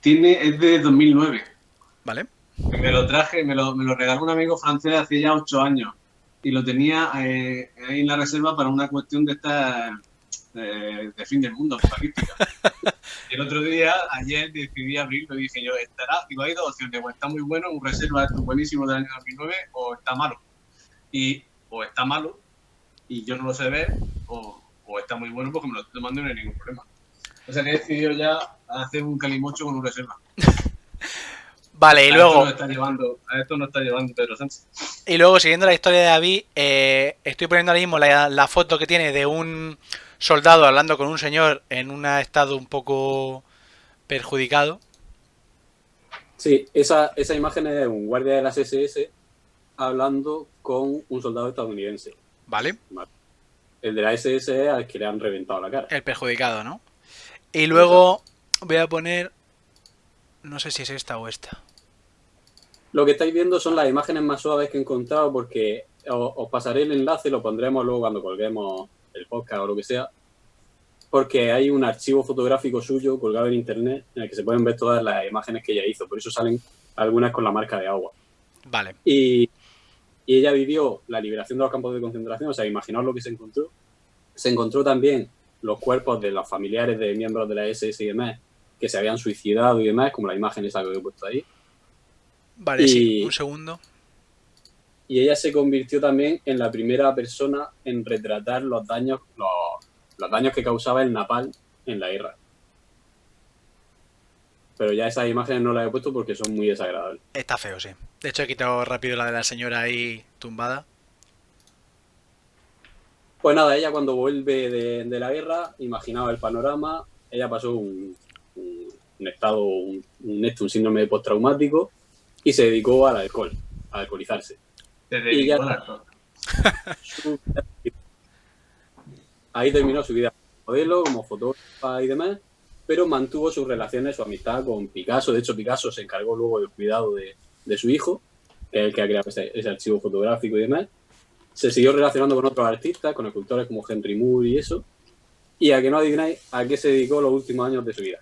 es de 2009. Vale. Me lo traje, me lo regaló un amigo francés hace ya 8 años. Y lo tenía ahí en la reserva para una cuestión de esta de fin del mundo, apocalíptica. Y el otro día, ayer, decidí abrirlo y dije yo, digo, hay 2 opciones, o está muy bueno, un reserva buenísimo del año 2009, o está malo. O está malo, y yo no lo sé ver, o está muy bueno porque me lo estoy tomando y no hay ningún problema. O sea que he decidido ya hacer un calimocho con un reserva. Vale, y luego... A esto nos está llevando Pedro Sánchez. Y luego, siguiendo la historia de David, estoy poniendo ahora mismo la foto que tiene de un soldado hablando con un señor en un estado un poco perjudicado. Sí, esa imagen es de un guardia de las SS hablando con un soldado estadounidense. Vale. El de la SS es al que le han reventado la cara. El perjudicado, ¿no? Y luego voy a poner... No sé si es esta o esta. Lo que estáis viendo son las imágenes más suaves que he encontrado porque os pasaré el enlace, lo pondremos luego cuando colguemos el podcast o lo que sea, porque hay un archivo fotográfico suyo colgado en internet en el que se pueden ver todas las imágenes que ella hizo, por eso salen algunas con la marca de agua. Vale. Y ella vivió la liberación de los campos de concentración, o sea, imaginaos lo que se encontró. Se encontró también los cuerpos de los familiares de miembros de la SS y demás que se habían suicidado y demás, como la imagen esa que he puesto ahí. Vale, sí, un segundo. Y ella se convirtió también en la primera persona en retratar los daños que causaba el napalm en la guerra. Pero ya esas imágenes no las he puesto porque son muy desagradables. Está feo, sí. De hecho, he quitado rápido la de la señora ahí tumbada. Pues nada, ella cuando vuelve de la guerra, imaginaba el panorama, ella pasó un estado, un síndrome postraumático y se dedicó al alcohol, a alcoholizarse. Y ya ahí terminó su vida como modelo, como fotógrafa y demás, pero mantuvo sus relaciones, su amistad con Picasso. De hecho, Picasso se encargó luego del cuidado de su hijo, que es el que ha creado ese archivo fotográfico y demás. Se siguió relacionando con otros artistas, con escultores como Henry Moore y eso. Y a que no adivináis a qué se dedicó los últimos años de su vida.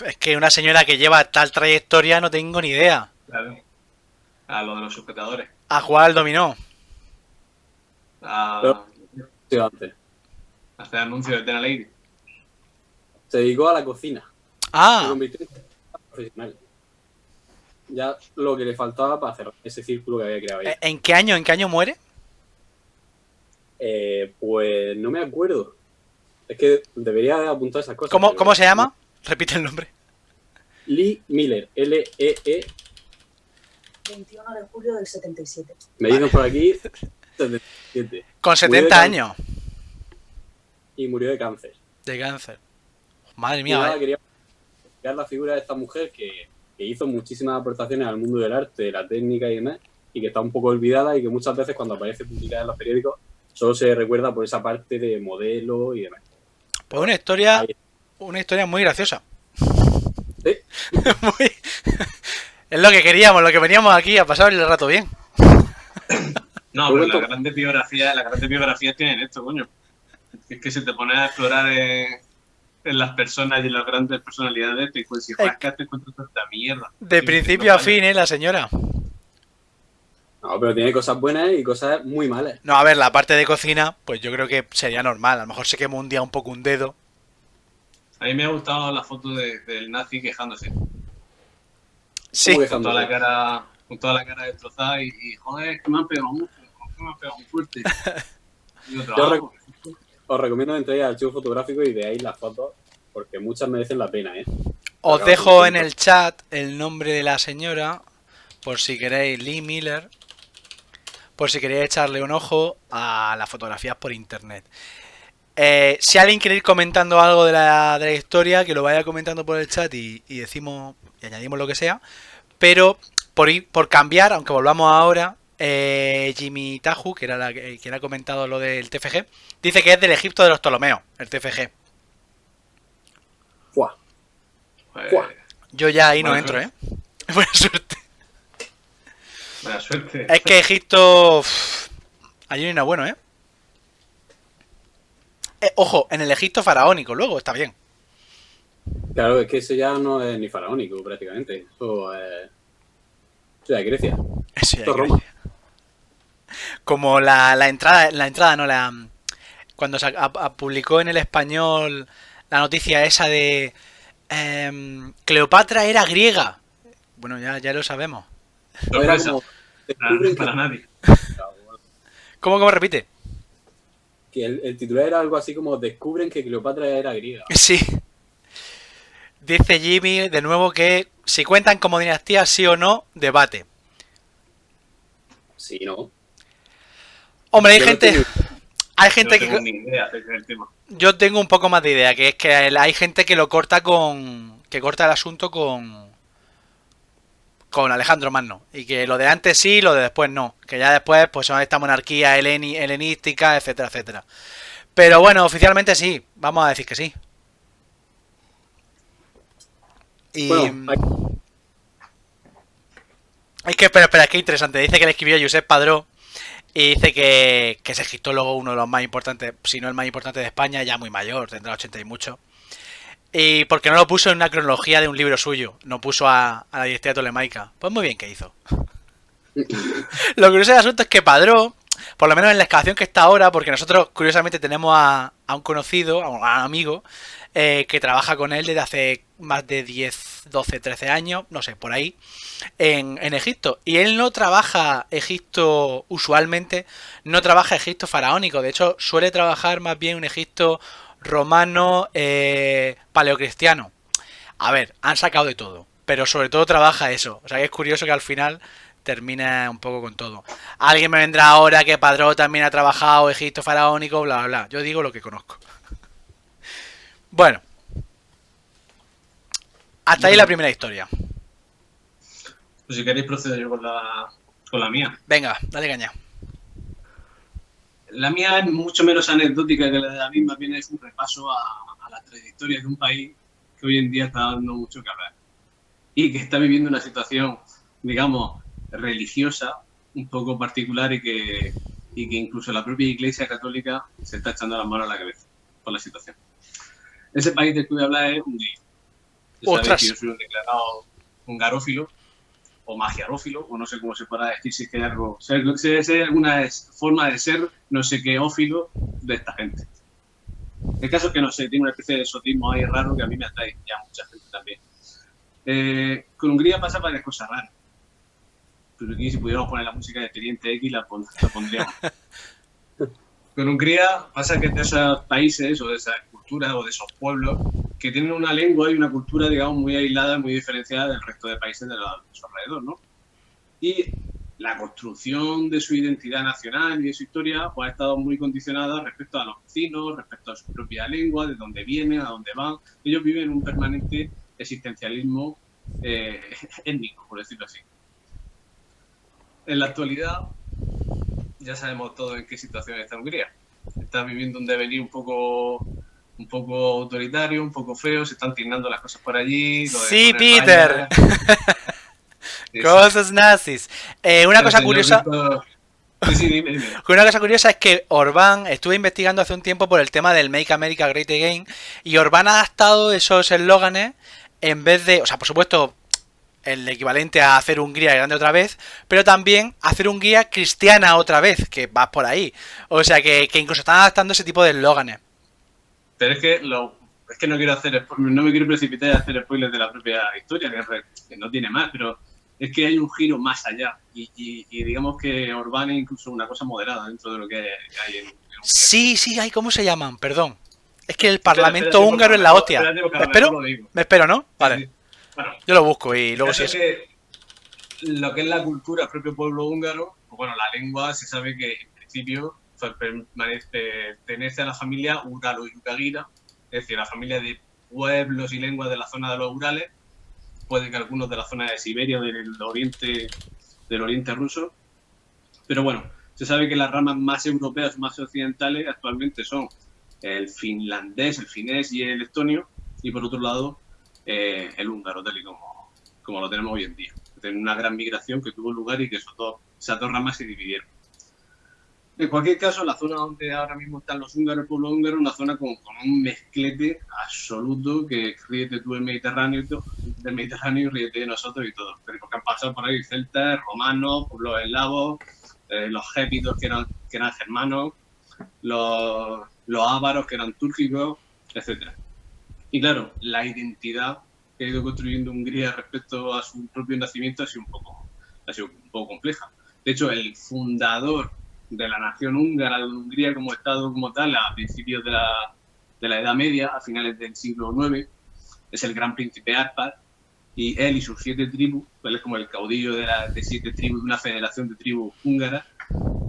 Es que una señora que lleva tal trayectoria no tengo ni idea. Claro. A lo de los sujetadores. A jugar al dominó. A Antes. hacer anuncios de Tena Lady. Se dedicó a la cocina. Se Ah, convirtió en profesional. Ya lo que le faltaba para hacer ese círculo que había creado ahí. ¿en qué año muere? Pues no me acuerdo. Es que debería apuntar esas cosas. ¿Cómo se llama? Repite el nombre. Lee Miller. L-E-E. 21 de julio del 77. Me dicen por aquí 77. Con 70 años Y murió de cáncer. de cáncer. Madre Y mía, nada, vale. quería explicar la figura de esta mujer que hizo muchísimas aportaciones al mundo del arte, de la técnica y demás, y que está un poco olvidada y que muchas veces cuando aparece publicada en los periódicos solo se recuerda por esa parte de modelo y demás. Pues una historia muy graciosa. ¿Sí? Muy... Es lo que queríamos, lo que veníamos aquí a pasar el rato bien. No, pero las grandes biografías tienen esto, coño. Es que si te pones a explorar en las personas y en las grandes personalidades, te pues, si rascas te encuentras tanta mierda. De principio a fin, la señora. No, pero tiene cosas buenas y cosas muy malas. No, a ver, la parte de cocina, pues yo creo que sería normal. A lo mejor se quemó un día un poco un dedo. A mí me ha gustado la foto del nazi quejándose. Sí, Muy Con toda la cara destrozada y joder, que me han pegado mucho, que me han pegado muy fuerte. Y yo trabajo. Os recomiendo que entréis al archivo fotográfico y veáis las fotos, porque muchas merecen la pena, ¿eh? os dejo en el chat el nombre de la señora, por si queréis, Lee Miller, por si queréis echarle un ojo a las fotografías por internet. Si alguien quiere ir comentando algo de la historia, que lo vaya comentando por el chat y decimos y añadimos lo que sea. Pero por cambiar, aunque volvamos ahora, Jimmy Tahu, que era quien ha comentado lo del TFG, dice que es del Egipto de los Ptolomeos, el TFG. ¡Fua! Yo ya ahí no entro, suerte. Buena suerte. Buena suerte. Es que Egipto... allí no hay nada bueno, ojo, en el Egipto faraónico, luego está bien. Claro, es que ese ya no es ni faraónico prácticamente. Eso es Grecia. Eso ya Esto es hay Roma. Grecia. Como la entrada, no, cuando se publicó en el español la noticia esa de Cleopatra era griega. Bueno, ya lo sabemos. No era Sorpresa. como descubren Para nadie. ¿Cómo repite? que el titular era algo así como descubren que Cleopatra era griega. Sí. Dice Jimmy de nuevo que si cuentan como dinastía sí o no, debate. Sí, ¿no? Hombre, hay Yo no gente... tengo- Hay gente No tengo que... ni idea acerca del tema. Yo tengo un poco más de idea, que es que hay gente que lo corta que corta el asunto con con Alejandro Magno. Y que lo de antes sí, lo de después no. Que ya después pues son esta monarquía helenística, etcétera, etcétera. Pero bueno, oficialmente sí. Vamos a decir que sí. Y... Bueno, es que, espera, es que interesante. Dice que le escribió Josep Padró y dice que es egiptólogo, uno de los más importantes, si no el más importante de España, ya muy mayor, tendrá 80 y mucho. Y porque no lo puso en una cronología de un libro suyo, no puso a la dinastía tolemaica. Pues muy bien que hizo. Lo curioso del asunto es que Padró, por lo menos en la excavación que está ahora, porque nosotros curiosamente tenemos a un conocido, a un amigo, que trabaja con él desde hace más de 10, 12, 13 años, no sé, por ahí, en Egipto. Y él no trabaja Egipto usualmente, no trabaja Egipto faraónico, de hecho suele trabajar más bien un Egipto romano paleocristiano. A ver, han sacado de todo, pero sobre todo trabaja eso. O sea que es curioso que al final termina un poco con todo. Alguien me vendrá ahora que Padró también ha trabajado Egipto faraónico, bla, bla, bla. Yo digo lo que conozco. Bueno. Hasta ahí la primera historia. Pues si queréis procedo yo con la mía. Venga, dale caña. La mía es mucho menos anecdótica que la de David, más bien es un repaso a la trayectoria de un país que hoy en día está dando mucho que hablar y que está viviendo una situación, digamos, religiosa un poco particular y que incluso la propia Iglesia Católica se está echando las manos a la cabeza por la situación. Ese país del que voy a hablar es Hungría. Sabéis que yo soy un declarado hungarófilo o magiarófilo, o no sé cómo se podrá decir, si es que hay algo, si hay alguna forma de ser no sé qué ófilo de esta gente. El caso es que no sé, tiene una especie de exotismo ahí raro que a mí me atrae ya mucha gente también. Con Hungría pasa varias cosas raras. Pero aquí si pudiéramos poner la música de Expediente X la pondríamos. Con Hungría pasa que de esos países o de esas culturas o de esos pueblos que tienen una lengua y una cultura, digamos, muy aislada, muy diferenciada del resto de países de su alrededor, ¿no? Y la construcción de su identidad nacional y de su historia pues, ha estado muy condicionada respecto a los vecinos, respecto a su propia lengua, de dónde vienen, a dónde van. Ellos viven un permanente existencialismo étnico, por decirlo así. En la actualidad, ya sabemos todos en qué situación está Hungría. Está viviendo un devenir un poco autoritario, un poco feo, se están tiznando las cosas por allí. Sí, Peter. Cosas nazis. Una cosa curiosa. Sí, dime. Una cosa curiosa es que Orbán, estuve investigando hace un tiempo por el tema del Make America Great Again, y Orbán ha adaptado esos eslóganes en vez de, o sea, por supuesto, el equivalente a hacer Hungría grande otra vez, pero también hacer Hungría cristiana otra vez, que va por ahí. O sea, que incluso están adaptando ese tipo de eslóganes. Pero es que no me quiero precipitar a hacer spoilers de la propia historia, que no tiene más, pero es que hay un giro más allá. Y digamos que Orbán es incluso una cosa moderada dentro de lo que hay en Hungría. Sí, ¿cómo se llaman? Perdón. Es que el Parlamento húngaro es la hostia. ¿Me espero, no? Vale. Sí. Bueno, yo lo busco y luego sí. Lo que es la cultura, el propio pueblo húngaro, pues bueno, la lengua se sabe que en principio pertenece a la familia Uralo-Yucagira, es decir, la familia de pueblos y lenguas de la zona de los Urales, puede que algunos de la zona de Siberia o del oriente ruso, pero bueno, se sabe que las ramas más europeas, más occidentales actualmente son el finlandés, el finés y el estonio, y por otro lado el húngaro, tal y como lo tenemos hoy en día. Tiene una gran migración que tuvo lugar y que esas dos ramas se dividieron. En cualquier caso, la zona donde ahora mismo están los húngaros, el pueblo húngaro, es una zona con un mezclete absoluto, que ríete tú del Mediterráneo y ríete de nosotros y todo. Pero porque han pasado por ahí celtas, romanos, pueblos eslavos, los gépitos que eran germanos, los ávaros que eran túrgicos, etcétera. Y claro, la identidad que ha ido construyendo Hungría respecto a su propio nacimiento ha sido un poco compleja. De hecho, el fundador de la nación húngara, de Hungría como Estado como tal, a principios de la Edad Media, a finales del siglo IX, es el gran príncipe Árpád, y él y sus 7 tribus, él es como el caudillo de 7 tribus, de una federación de tribus húngaras,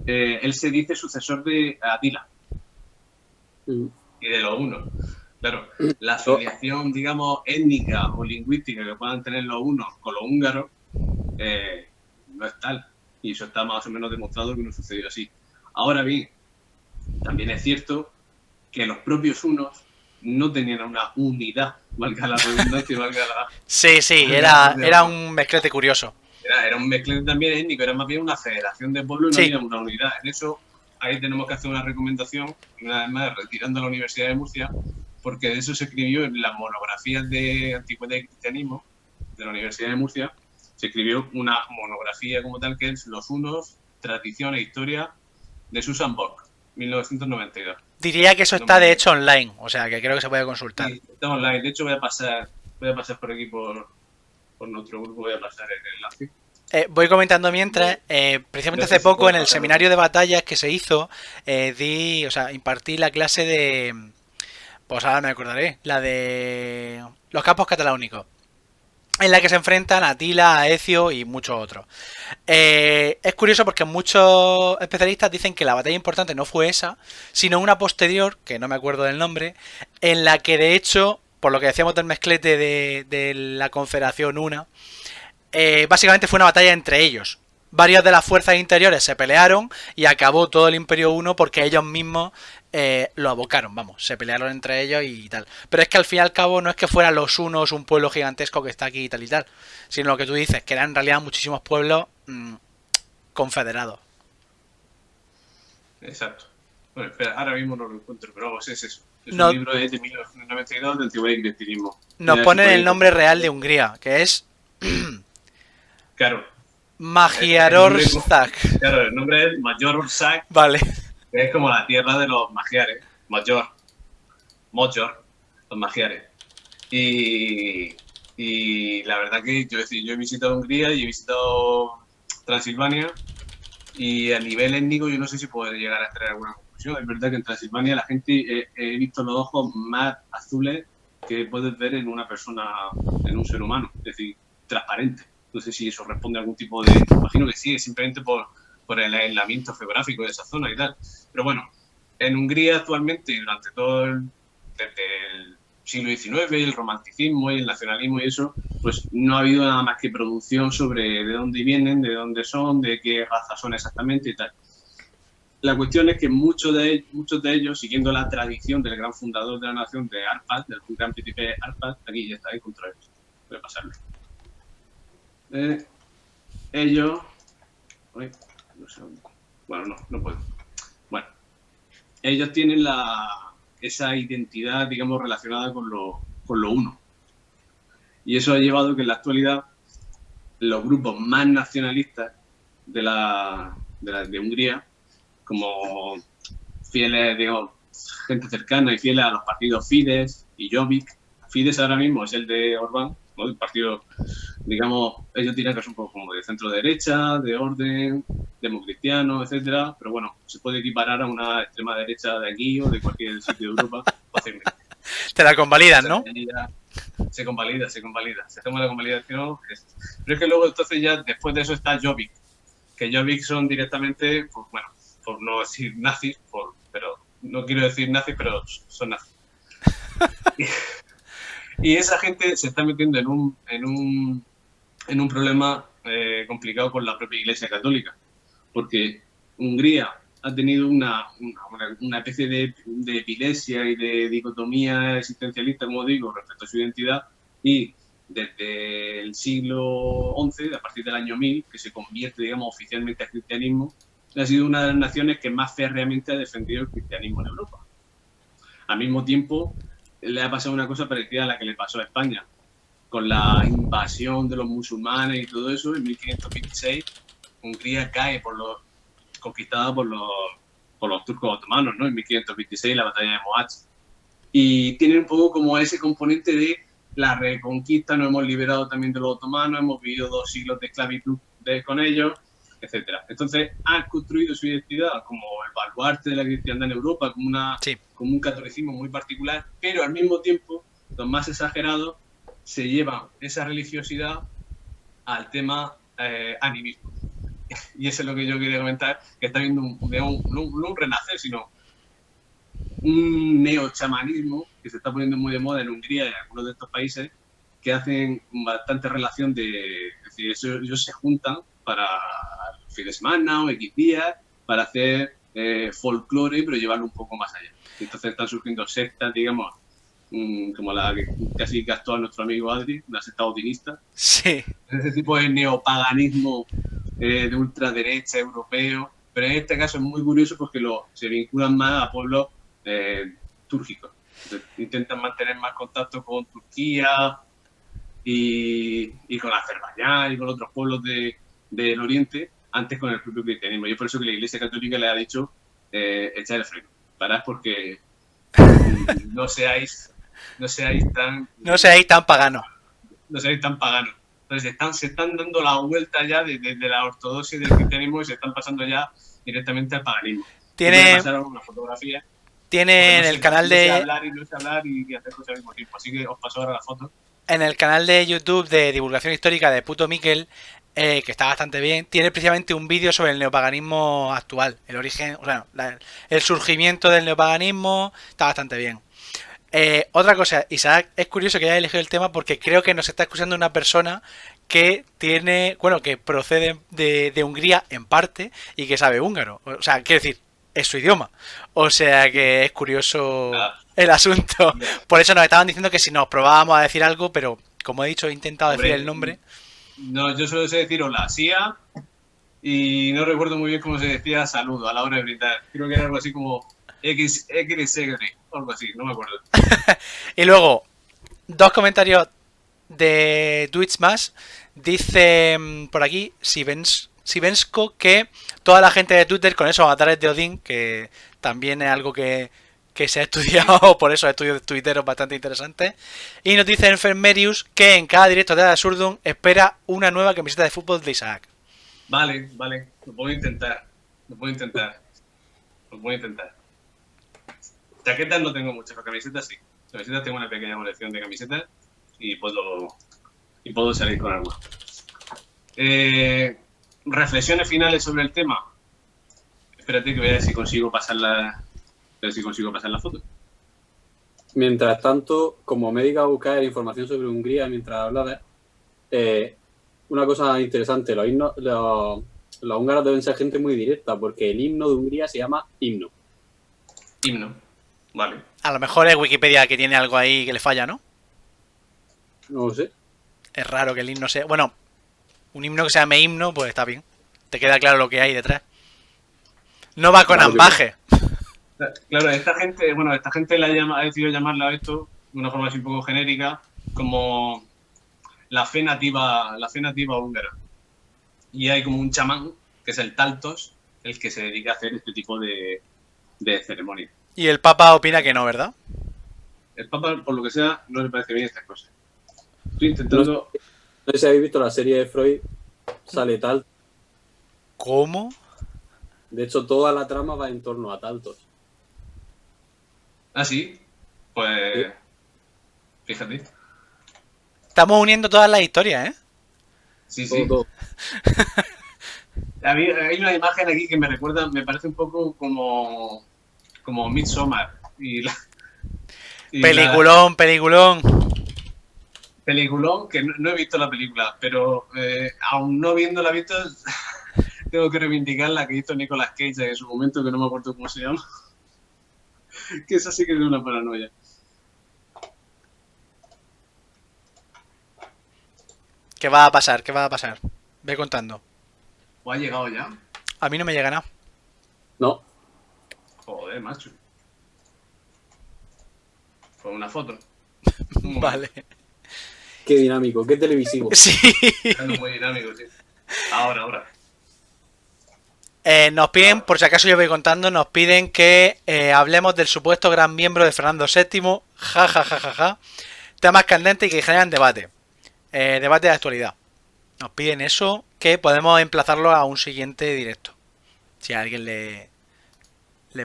él se dice sucesor de Atila y de los hunos. Claro, la afiliación, digamos, étnica o lingüística que puedan tener los unos con los húngaros no es tal. Y eso está más o menos demostrado que no sucedió así. Ahora bien, también es cierto que los propios hunos no tenían una unidad, valga la redundancia, valga la... Sí, era un mezclete curioso. Era un mezclete también étnico, era más bien una federación de pueblos y no había una unidad. En eso, ahí tenemos que hacer una recomendación, una vez más, retirando a la Universidad de Murcia, porque de eso se escribió en las monografías de Antigüedad y Cristianismo de la Universidad de Murcia, se escribió una monografía como tal que es Los hunos, tradición e historia de Susan Borg, 1992. Diría que eso está de hecho online, o sea que creo que se puede consultar. Sí, está online, de hecho voy a pasar por aquí por nuestro grupo, voy a pasar el enlace. Voy comentando mientras, precisamente hace poco en el seminario de batallas que se hizo, impartí la clase de, pues ahora me acordaré, la de los campos cataláunicos, en la que se enfrentan a Atila, a Ecio y muchos otros. Es curioso porque muchos especialistas dicen que la batalla importante no fue esa, sino una posterior, que no me acuerdo del nombre, en la que de hecho, por lo que decíamos del mezclete de la Confederación Una, básicamente fue una batalla entre ellos. Varias de las fuerzas interiores se pelearon y acabó todo el Imperio Uno porque ellos mismos lo abocaron, vamos, se pelearon entre ellos y tal. Pero es que al fin y al cabo no es que fueran los hunos un pueblo gigantesco que está aquí y tal, sino lo que tú dices, que eran en realidad muchísimos pueblos confederados. Exacto. Bueno, espera, ahora mismo no lo encuentro, pero vamos, es eso. Es no, un libro de 1992 de Antigüedad y Cristianismo. Nos ponen el nombre real de Hungría, que es... Claro. Magyarország. Claro, el nombre es Magyarország. Vale. Que es como la tierra de los magiares. Magyar, los magiares. Y la verdad que yo he visitado Hungría y he visitado Transilvania. Y a nivel étnico yo no sé si puedo llegar a extraer alguna conclusión. Es verdad que en Transilvania la gente he visto los ojos más azules que puedes ver en una persona, en un ser humano. Es decir, transparente. No sé si eso responde a algún tipo de... Imagino que sí, simplemente por el aislamiento geográfico de esa zona y tal. Pero bueno, en Hungría actualmente, durante desde el siglo XIX, el romanticismo y el nacionalismo y eso, pues no ha habido nada más que producción sobre de dónde vienen, de dónde son, de qué raza son exactamente y tal. La cuestión es que muchos de ellos, siguiendo la tradición del gran fundador de la nación, de Arpad, del gran príncipe Arpad, aquí ya está, encontré esto. Voy a pasarlo. Ellos... Uy, no sé dónde. Bueno, no puedo. Bueno, ellos tienen esa identidad, digamos, relacionada con lo uno. Y eso ha llevado a que en la actualidad los grupos más nacionalistas de Hungría, como fieles, digamos, gente cercana y fieles a los partidos Fidesz y Jobbik. Fidesz ahora mismo es el de Orbán, ¿no? El partido, digamos, ellos dirán que es un poco como de centro derecha, de orden, democristiano, etcétera, pero bueno, se puede equiparar a una extrema derecha de aquí o de cualquier sitio de Europa fácilmente. Te la convalidan, ¿no? Se convalida. Se toma la convalidación. Pero es que luego entonces ya después de eso está Jobbik, que Jobbik son directamente, pues, bueno, por no decir nazis, pero no quiero decir nazis, pero son nazis. Y esa gente se está metiendo en un problema complicado con la propia Iglesia Católica, porque Hungría ha tenido una especie de epilepsia y de dicotomía existencialista, como digo, respecto a su identidad, y desde el siglo XI, a partir del año 1000, que se convierte, digamos, oficialmente al cristianismo, ha sido una de las naciones que más férreamente ha defendido el cristianismo en Europa. Al mismo tiempo, le ha pasado una cosa parecida a la que le pasó a España, con la invasión de los musulmanes y todo eso. En 1526, Hungría cae conquistada por los turcos otomanos, ¿no? En 1526, la batalla de Mohacs. Y tiene un poco como ese componente de la reconquista, nos hemos liberado también de los otomanos, hemos vivido 2 siglos de esclavitud con ellos, etcétera. Entonces, han construido su identidad como el baluarte de la cristiandad en Europa, como un catolicismo muy particular, pero al mismo tiempo, los más exagerados se llevan esa religiosidad al tema animismo. Y eso es lo que yo quería comentar, que está viendo un renacer, sino un neochamanismo que se está poniendo muy de moda en Hungría y en algunos de estos países, que hacen bastante relación de... Es decir, ellos se juntan para el fin de semana o X días para hacer folclore, pero llevarlo un poco más allá. Entonces están surgiendo sectas, digamos, como la que casi gastó a nuestro amigo Adri, la secta odinista. Sí. Ese tipo de neopaganismo de ultraderecha europeo, pero en este caso es muy curioso porque se vinculan más a pueblos túrgicos. Entonces, intentan mantener más contacto con Turquía y con Azerbaiyán y con otros pueblos del Oriente, antes con el propio cristianismo. Y es por eso que la Iglesia Católica le ha dicho echar el freno. Parad porque no seáis tan... No seáis tan paganos. No seáis tan paganos. Entonces se están dando la vuelta ya de la ortodoxia y del cristianismo y se están pasando ya directamente al paganismo. Tiene una fotografía. en el canal de... No sé hablar y hacer cosas al mismo tiempo. Así que os paso ahora la foto. En el canal de YouTube de divulgación histórica de Puto Miquel, que está bastante bien, tiene precisamente un vídeo sobre el neopaganismo actual, el origen, o sea, el surgimiento del neopaganismo, está bastante bien. Otra cosa, Isaac, es curioso que haya elegido el tema porque creo que nos está escuchando una persona que que procede de Hungría en parte y que sabe húngaro. O sea, quiero decir, es su idioma. O sea que es curioso el asunto. Por eso nos estaban diciendo que si nos probábamos a decir algo, pero como he dicho, he intentado decir el nombre. No, yo solo sé decir hola, Sia, y no recuerdo muy bien cómo se decía saludo a la hora de brindar. Creo que era algo así como X, o algo así, no me acuerdo. Y luego, 2 comentarios de Twitch más. Dice por aquí Sivensko que toda la gente de Twitter con esos avatares de Odín, que también es algo que se ha estudiado, por eso estudios tuiteros bastante interesantes. Y nos dice Enfermerius que en cada directo de Absurdum espera una nueva camiseta de fútbol de Isaac. Vale, lo puedo intentar. Chaquetas no tengo muchas, pero camisetas sí. Camisetas tengo una pequeña colección de camisetas y puedo salir con algo. Reflexiones finales sobre el tema. Espérate que voy a ver si consigo pasar la foto. Mientras tanto, como me he dedicado a buscar información sobre Hungría mientras hablaba, una cosa interesante, los húngaros deben ser gente muy directa, porque el himno de Hungría se llama himno. Himno, vale. A lo mejor es Wikipedia que tiene algo ahí que le falla, ¿no? No lo sé. Es raro que el himno sea... Bueno, un himno que se llame himno, pues está bien. Te queda claro lo que hay detrás. No va con ambaje. Claro, esta gente ha decidido llamarla a esto de una forma así un poco genérica, como la fe nativa húngara. Y hay como un chamán, que es el Taltos, el que se dedica a hacer este tipo de ceremonias. Y el Papa opina que no, ¿verdad? El Papa, por lo que sea, no le parece bien estas cosas. Estoy intentando... No sé si habéis visto la serie de Freud, sale tal. ¿Cómo? De hecho, toda la trama va en torno a Taltos. ¿Ah, sí? Pues... Fíjate. Estamos uniendo todas las historias, ¿eh? Sí. Todo. Hay una imagen aquí que me parece un poco como Midsommar. Peliculón. Peliculón, que no he visto la película, pero aún no habiéndola visto, tengo que reivindicar la que hizo Nicolas Cage en su momento, que no me acuerdo cómo se llama. Que esa sí que es una paranoia. ¿Qué va a pasar? Ve contando. ¿O ha llegado ya? A mí no me llega nada. No. Joder, macho. Con una foto. Vale. Qué dinámico, qué televisivo. Sí. Muy dinámico, sí. Ahora. Nos piden, por si acaso yo voy contando, nos piden que hablemos del supuesto gran miembro de Fernando VII. Ja. Temas candentes y que generan debate. Debate de actualidad. Nos piden eso, que podemos emplazarlo a un siguiente directo. Si a alguien le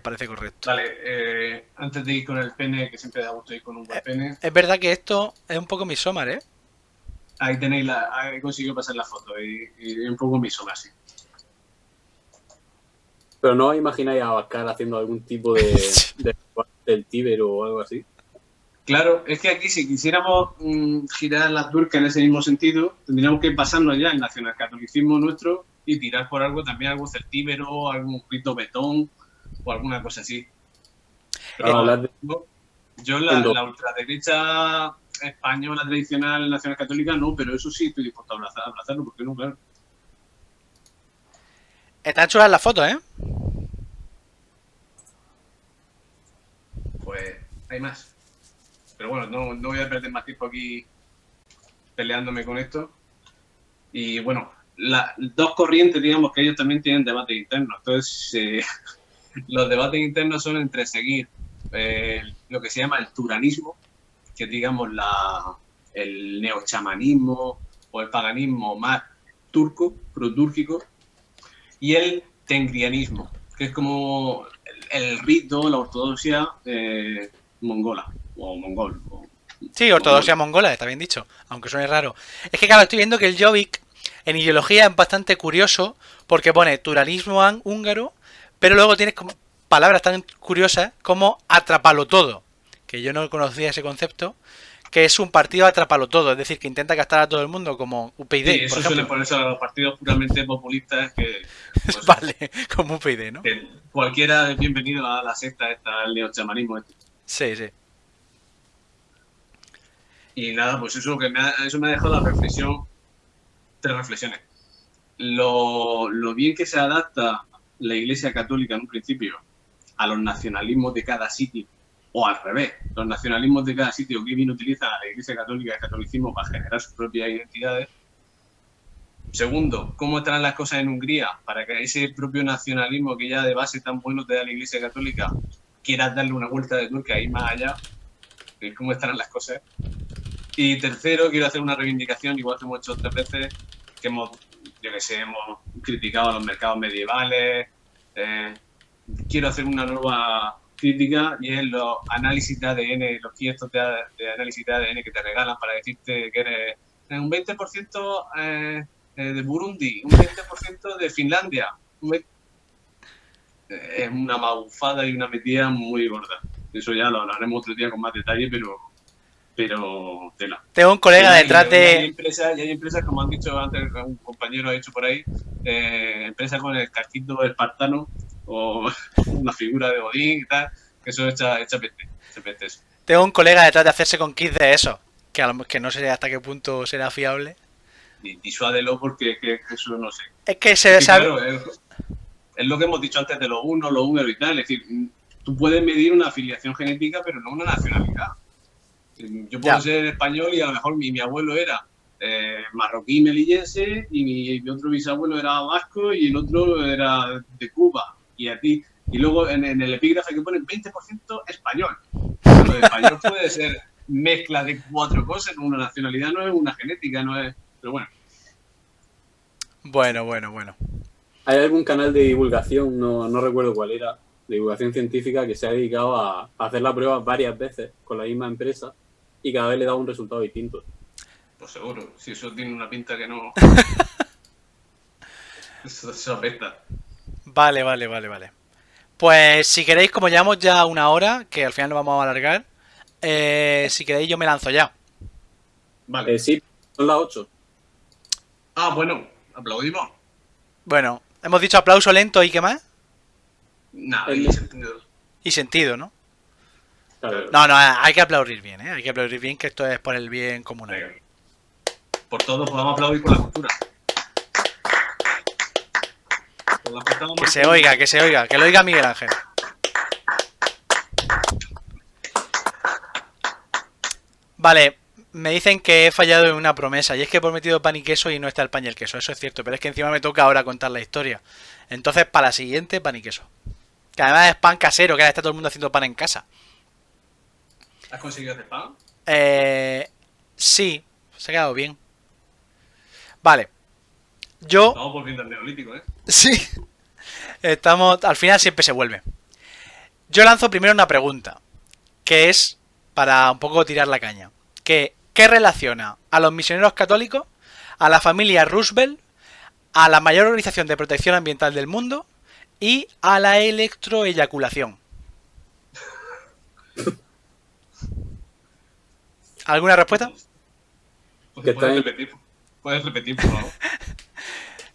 parece correcto. Vale, antes de ir con el pene, que siempre da gusto ir con un buen pene. Es verdad que esto es un poco Midsommar, ¿eh? Ahí tenéis ahí consigo pasar la foto y un poco Midsommar, sí. Pero no os imagináis a Abascal haciendo algún tipo del Tíber o algo así. Claro, es que aquí si quisiéramos girar la tuerca en ese mismo sentido, tendríamos que pasarnos ya el nacionalcatolicismo nuestro y tirar por algo también, algo celtíbero, algún rito betón o alguna cosa así. Claro, hablar de- Yo la ultraderecha española tradicional nacionalcatólica no, pero eso sí estoy dispuesto a abrazarlo, porque no, claro. Están chulas las fotos, ¿eh? Pues hay más. Pero bueno, no voy a perder más tiempo aquí peleándome con esto. Y bueno, dos corrientes, digamos, que ellos también tienen debates internos. Entonces, los debates internos son entre seguir lo que se llama el turanismo, que es, digamos, el neochamanismo o el paganismo más turco, protúrgico, y el tengrianismo, que es como el rito, la ortodoxia mongola o mongol. Sí, ortodoxia mongola, está bien dicho, aunque suene raro. Es que claro, estoy viendo que el Jobbik en ideología es bastante curioso porque pone turanismo húngaro, pero luego tienes palabras tan curiosas como atrapalo todo, que yo no conocía ese concepto, que es un partido atrapalo todo, es decir, que intenta gastar a todo el mundo como UPyD, Sí, por eso ejemplo. suele ponerse a los partidos puramente populistas que... Pues, Vale, como UPyD, ¿no? que cualquiera es bienvenido a la secta esta, al neochamanismo este. Sí, sí. Y nada, pues eso me ha dejado la reflexión, 3 reflexiones. Lo bien que se adapta la Iglesia Católica en un principio a los nacionalismos de cada sitio, o al revés, los nacionalismos de cada sitio que bien utilizan a la Iglesia Católica y el catolicismo para generar sus propias identidades. Segundo, cómo estarán las cosas en Hungría para que ese propio nacionalismo que ya de base tan bueno te da la Iglesia Católica quieras darle una vuelta de tuerca y más allá, cómo estarán las cosas. Y tercero, quiero hacer una reivindicación, igual que hemos hecho otras veces, que hemos criticado los mercados medievales. Quiero hacer una nueva crítica y es los análisis de ADN, los kits de análisis de ADN que te regalan para decirte que eres un 20% de Burundi, un 20% de Finlandia. Es una magufada y una metida muy gorda. Eso ya lo hablaremos otro día con más detalle, pero tela. Tengo un colega detrás Y de... hay empresas, como han dicho antes, un compañero ha dicho por ahí, empresas con el casquito espartano o una figura de Odín y tal, que eso echa peste eso. Tengo un colega detrás de hacerse con kits de eso, que no sé hasta qué punto será fiable. Disuádelo porque eso no sé. Es que se sabe... Claro, es lo que hemos dicho antes de los unos, los húngaros y tal. Es decir, tú puedes medir una afiliación genética, pero no una nacionalidad. Yo puedo ser español y a lo mejor mi abuelo era marroquí melillense y mi otro bisabuelo era vasco y el otro era de Cuba. Y luego en el epígrafe que ponen 20% español. Lo de español puede ser mezcla de 4 cosas, una nacionalidad no es una genética, no es... Pero bueno. Bueno. Hay algún canal de divulgación, no recuerdo cuál era, de divulgación científica, que se ha dedicado a hacer la prueba varias veces con la misma empresa y cada vez le da un resultado distinto. Pues seguro, si eso tiene una pinta que no... eso apesta. Vale. Pues si queréis, como llevamos ya una hora, que al final lo vamos a alargar, si queréis yo me lanzo ya. Vale. Sí, son las 8. Ah, bueno, aplaudimos. Bueno, hemos dicho aplauso lento y qué más. Nada, Y sentido, ¿no? Claro. No, hay que aplaudir bien, ¿eh? Hay que aplaudir bien, que esto es por el bien común. Venga. Por todo podamos aplaudir por la cultura. Que se oiga, que lo oiga Miguel Ángel. Vale, me dicen que he fallado en una promesa y es que he prometido pan y queso y no está el pan y el queso, eso es cierto, pero es que encima me toca ahora contar la historia. Entonces, para la siguiente, pan y queso. Que además es pan casero, que ahora está todo el mundo haciendo pan en casa. ¿Has conseguido hacer pan? Sí, se ha quedado bien. Vale. Yo... Estamos volviendo al neolítico, ¿eh? Sí. Estamos... Al final siempre se vuelve. Yo lanzo primero una pregunta, que es para un poco tirar la caña. ¿Qué relaciona a los misioneros católicos, a la familia Roosevelt, a la mayor organización de protección ambiental del mundo y a la electroeyaculación? ¿Alguna respuesta? Que está en- Puedes repetir, por favor.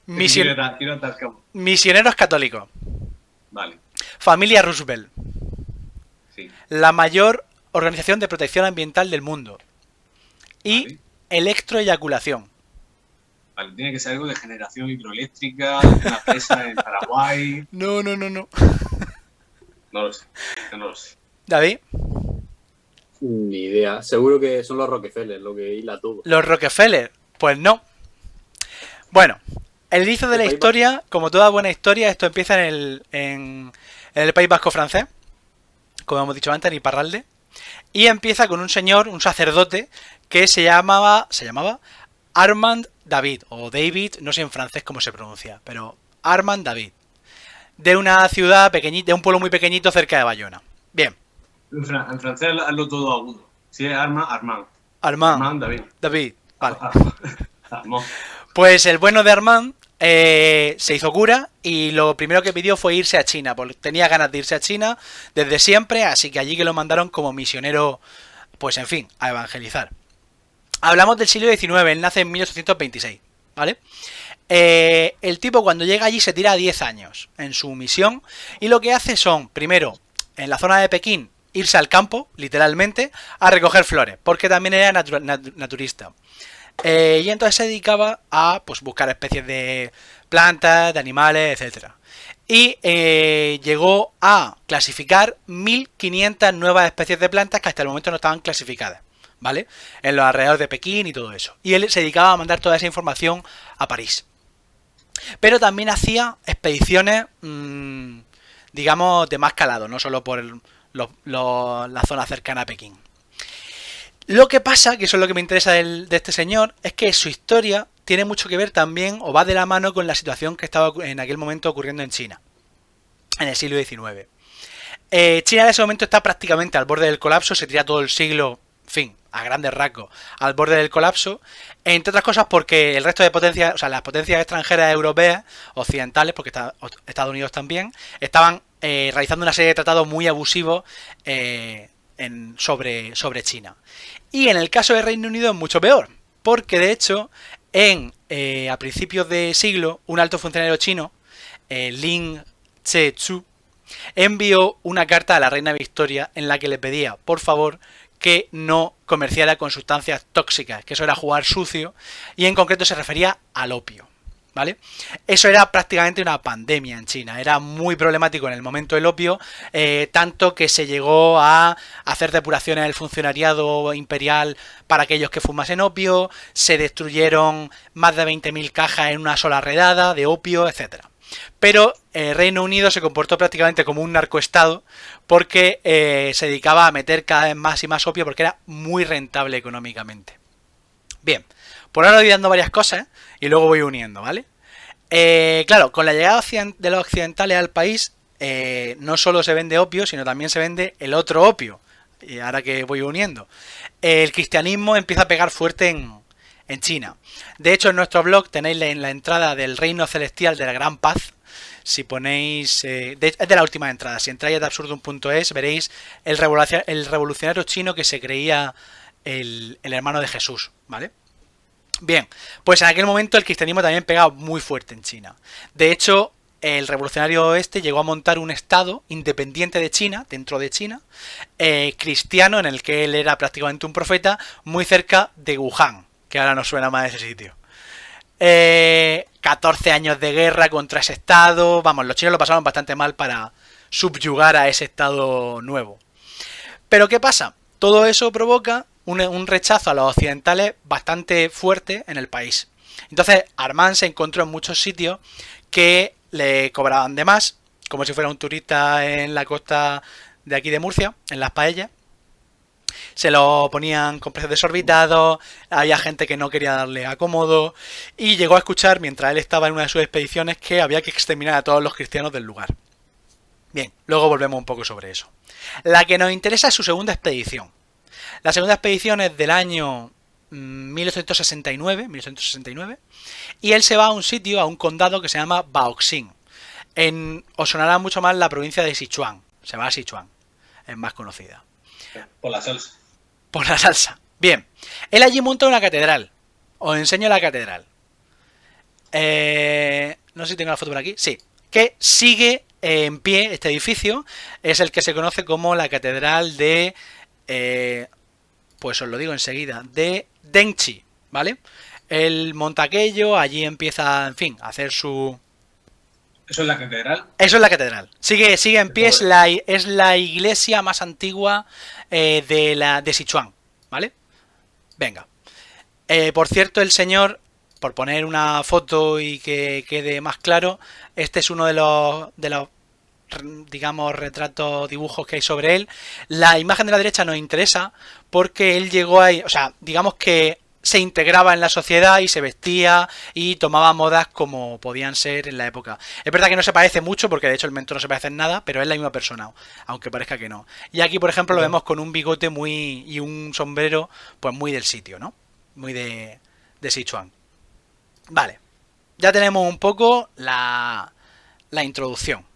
Mision- Quiero atar cabo. Misioneros católicos. Vale, Familia Roosevelt. sí. La mayor organización de protección ambiental del mundo. Y Vale. electroeyaculación. Vale, tiene que ser algo de generación hidroeléctrica, una presa en Paraguay. No. No lo sé, yo no lo sé. David, Ni idea. Seguro que son los Rockefeller lo que hila todo. los Rockefeller. Pues no. Bueno, el inicio de la El País historia, como toda buena historia, esto empieza en el País Vasco francés, como hemos dicho antes, en Iparralde, y empieza con un señor, un sacerdote, que se llamaba Armand David, o David, no sé en francés cómo se pronuncia, pero Armand David, de una ciudad pequeñita, de un pueblo muy pequeñito cerca de Bayona. Bien, En francés hazlo todo agudo. Si es Armand. Armand David. Vale. Armand. Pues el bueno de Armand se hizo cura y lo primero que pidió fue irse a China, porque tenía ganas de irse a China desde siempre, así que allí que lo mandaron como misionero, pues en fin, a evangelizar. Hablamos del siglo XIX, él nace en 1826, ¿vale? El tipo cuando llega allí se tira 10 años en su misión y lo que hace son, primero, en la zona de Pekín, irse al campo, literalmente, a recoger flores, porque también era naturista. Y entonces se dedicaba a pues, buscar especies de plantas, de animales, etcétera. Y llegó a clasificar 1500 nuevas especies de plantas que hasta el momento no estaban clasificadas, ¿vale? En los alrededores de Pekín y todo eso. Y él se dedicaba a mandar toda esa información a París. Pero también hacía expediciones, digamos, de más calado, no solo por la zona cercana a Pekín. Lo que pasa, que eso es lo que me interesa de este señor, es que su historia tiene mucho que ver también, o va de la mano con la situación que estaba en aquel momento ocurriendo en China, en el siglo XIX. China en ese momento está prácticamente al borde del colapso, se tira todo el siglo, en fin, a grandes rasgos, al borde del colapso, entre otras cosas porque el resto de potencias, o sea, las potencias extranjeras europeas, occidentales, porque Estados Unidos también, estaban realizando una serie de tratados muy abusivos sobre China. Y en el caso del Reino Unido es mucho peor, porque de hecho, a principios de siglo, un alto funcionario chino, Lin Che-chu, envió una carta a la reina Victoria en la que le pedía, por favor, que no comerciara con sustancias tóxicas, que eso era jugar sucio, y en concreto se refería al opio, ¿vale? Eso era prácticamente una pandemia en China, era muy problemático en el momento del opio, tanto que se llegó a hacer depuraciones del funcionariado imperial para aquellos que fumasen opio, se destruyeron más de 20.000 cajas en una sola redada de opio, etcétera. Pero Reino Unido se comportó prácticamente como un narcoestado porque se dedicaba a meter cada vez más y más opio porque era muy rentable económicamente. Bien, por ahora voy dando varias cosas y luego voy uniendo, ¿vale? Claro, con la llegada de los occidentales al país no solo se vende opio, sino también se vende el otro opio. Y ahora que voy uniendo, el cristianismo empieza a pegar fuerte en China. De hecho, en nuestro blog tenéis en la entrada del Reino Celestial de la Gran Paz. Si ponéis... es de la última entrada. Si entráis a absurdum.es veréis el revolucionario chino que se creía el hermano de Jesús, ¿vale? Bien, pues en aquel momento el cristianismo también pegaba muy fuerte en China. De hecho, el revolucionario este llegó a montar un estado independiente de China, dentro de China, cristiano, en el que él era prácticamente un profeta, muy cerca de Wuhan, que ahora nos suena más ese sitio. 14 años de guerra contra ese estado. Vamos, los chinos lo pasaron bastante mal para subyugar a ese estado nuevo. Pero ¿qué pasa? Todo eso provoca un rechazo a los occidentales bastante fuerte en el país. Entonces Armand se encontró en muchos sitios que le cobraban de más, como si fuera un turista en la costa de aquí de Murcia, en Las Paellas. Se lo ponían con precios desorbitados, había gente que no quería darle acomodo y llegó a escuchar, mientras él estaba en una de sus expediciones, que había que exterminar a todos los cristianos del lugar. Bien, luego volvemos un poco sobre eso. La que nos interesa es su segunda expedición. La segunda expedición es del año 1869, y él se va a un sitio, a un condado que se llama Baoxing. Os sonará mucho más la provincia de Sichuan. Se va a Sichuan, es más conocida. Por la salsa. Por la salsa. Bien, él allí monta una catedral. Os enseño la catedral. No sé si tengo la foto por aquí. Sí, que sigue en pie este edificio. Es el que se conoce como la catedral de... pues os lo digo enseguida. De Dengchi, ¿vale? Él monta aquello, allí empieza, en fin, a hacer su... ¿Eso es la catedral? Eso es la catedral. Sigue en pie, es la iglesia más antigua de Sichuan, ¿vale? Venga. Por cierto, el señor, por poner una foto y que quede más claro, este es uno de los digamos, retratos, dibujos que hay sobre él. La imagen de la derecha nos interesa porque él llegó ahí, o sea, digamos que se integraba en la sociedad y se vestía y tomaba modas como podían ser en la época. Es verdad que no se parece mucho porque de hecho el mentor no se parece en nada, pero es la misma persona, aunque parezca que no. Y aquí, por ejemplo, lo vemos con un bigote y un sombrero pues muy del sitio, ¿no? Muy de Sichuan. Vale, ya tenemos un poco la introducción.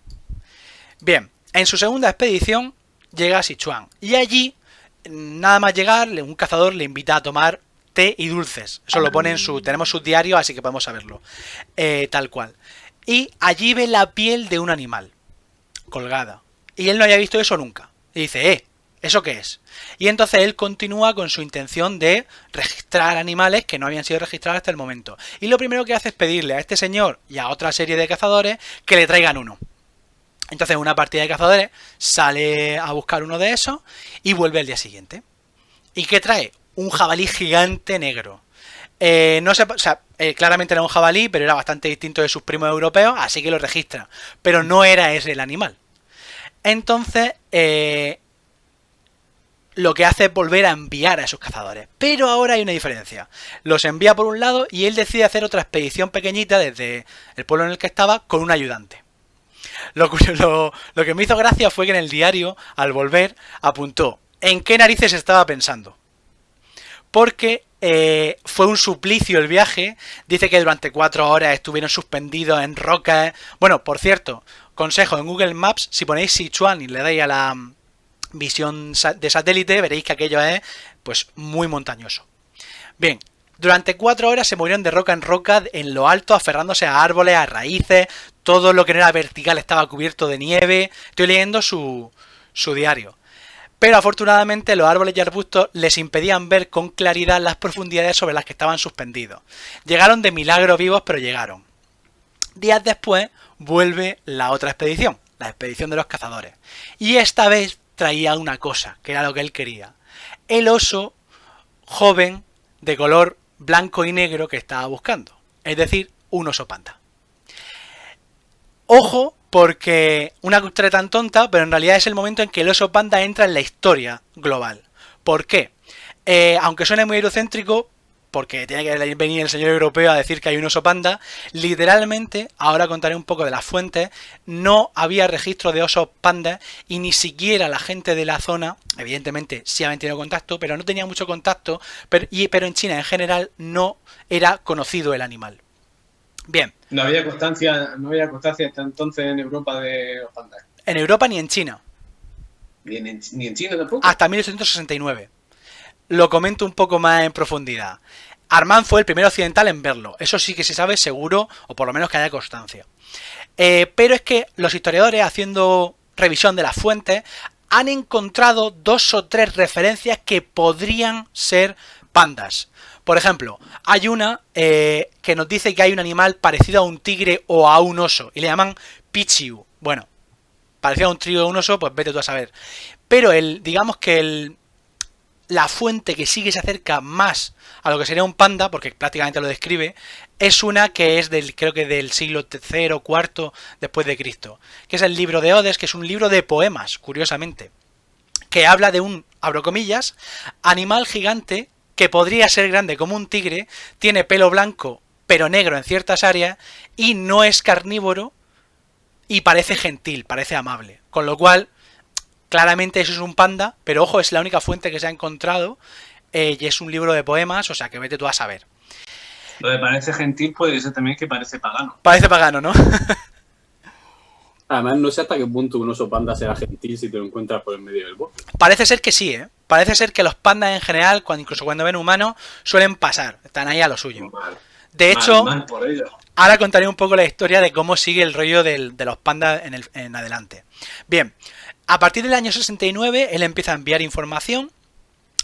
Bien, en su segunda expedición llega a Sichuan y allí, nada más llegar, un cazador le invita a tomar té y dulces. Eso lo pone tenemos su diario, así que podemos saberlo. Tal cual. Y allí ve la piel de un animal colgada. Y él no había visto eso nunca. Y dice, ¿eso qué es? Y entonces él continúa con su intención de registrar animales que no habían sido registrados hasta el momento. Y lo primero que hace es pedirle a este señor y a otra serie de cazadores que le traigan uno. Entonces una partida de cazadores sale a buscar uno de esos y vuelve al día siguiente. ¿Y qué trae? Un jabalí gigante negro. No sé, o sea, claramente era un jabalí, pero era bastante distinto de sus primos europeos, así que lo registra. Pero no era ese el animal. Entonces, lo que hace es volver a enviar a esos cazadores. Pero ahora hay una diferencia. Los envía por un lado y él decide hacer otra expedición pequeñita desde el pueblo en el que estaba con un ayudante. Lo que me hizo gracia fue que en el diario, al volver, apuntó en qué narices estaba pensando. Porque fue un suplicio el viaje. Dice que durante 4 horas estuvieron suspendidos en rocas. Bueno, por cierto, consejo, en Google Maps, si ponéis Sichuan y le dais a la visión de satélite, veréis que aquello es pues muy montañoso. Bien, durante 4 horas se movieron de roca en roca en lo alto, aferrándose a árboles, a raíces. Todo lo que no era vertical estaba cubierto de nieve. Estoy leyendo su diario. Pero afortunadamente los árboles y arbustos les impedían ver con claridad las profundidades sobre las que estaban suspendidos. Llegaron de milagro vivos, pero llegaron. Días después vuelve la otra expedición, la expedición de los cazadores. Y esta vez traía una cosa, que era lo que él quería. El oso joven de color blanco y negro que estaba buscando. Es decir, un oso panda. Ojo, porque una historia tan tonta, pero en realidad es el momento en que el oso panda entra en la historia global. ¿Por qué? Aunque suene muy eurocéntrico, porque tiene que venir el señor europeo a decir que hay un oso panda, literalmente, ahora contaré un poco de las fuentes, no había registro de osos pandas y ni siquiera la gente de la zona, evidentemente sí habían tenido contacto, pero no tenía mucho contacto, pero en China en general no era conocido el animal. Bien. No había constancia hasta entonces en Europa de los pandas. En Europa ni en China. Ni en China tampoco. Hasta 1869. Lo comento un poco más en profundidad. Armand fue el primer occidental en verlo. Eso sí que se sabe seguro, o por lo menos que haya constancia. Pero es que los historiadores, haciendo revisión de las fuentes, han encontrado 2 o 3 referencias que podrían ser pandas. Por ejemplo, hay una que nos dice que hay un animal parecido a un tigre o a un oso y le llaman pichiu. Bueno, parecido a un tigre o un oso, pues vete tú a saber. Pero digamos que la fuente que sí que se acerca más a lo que sería un panda, porque prácticamente lo describe, es una que es creo que del siglo III o IV después de Cristo, que es el libro de Odes, que es un libro de poemas, curiosamente, que habla de un, abro comillas, animal gigante que podría ser grande como un tigre, tiene pelo blanco pero negro en ciertas áreas y no es carnívoro y parece gentil, parece amable. Con lo cual, claramente eso es un panda, pero ojo, es la única fuente que se ha encontrado y es un libro de poemas, o sea que vete tú a saber. Lo de parece gentil puede ser también que parece pagano. Parece pagano, ¿no? Además, no sé hasta qué punto un oso panda será gentil si te lo encuentras por el medio del bosque. Parece ser que sí, ¿eh? Parece ser que los pandas en general, incluso cuando ven humanos, suelen pasar. Están ahí a lo suyo. Mal, De hecho, mal por ello. ahora contaré un poco la historia de cómo sigue el rollo de los pandas en adelante. Bien, a partir del año 69, él empieza a enviar información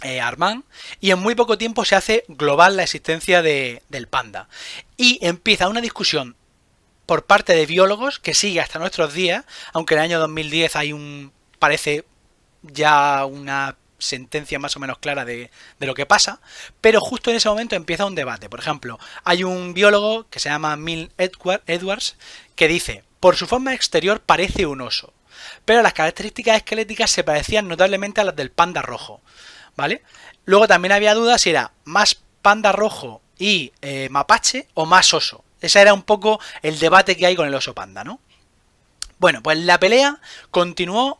a Armand, y en muy poco tiempo se hace global la existencia del panda. Y empieza una discusión por parte de biólogos que sigue hasta nuestros días, aunque en el año 2010 parece ya una sentencia más o menos clara de lo que pasa, pero justo en ese momento empieza un debate. Por ejemplo, hay un biólogo que se llama Milne Edwards que dice: por su forma exterior parece un oso, pero las características esqueléticas se parecían notablemente a las del panda rojo, ¿vale? Luego también había dudas si era más panda rojo y mapache o más oso. Ese era un poco el debate que hay con el oso panda, ¿no? Bueno, pues la pelea continuó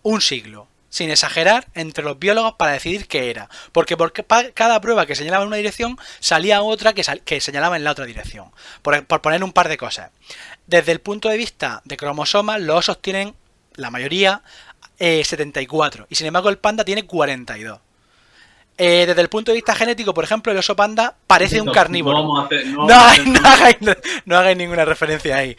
un siglo, sin exagerar, entre los biólogos para decidir qué era. Porque cada prueba que señalaba en una dirección, salía otra que señalaba en la otra dirección. Por poner un par de cosas. Desde el punto de vista de cromosomas, los osos tienen, la mayoría, 74. Y sin embargo el panda tiene 42. Desde el punto de vista genético, por ejemplo, el oso panda parece un carnívoro. No hagáis ninguna referencia ahí.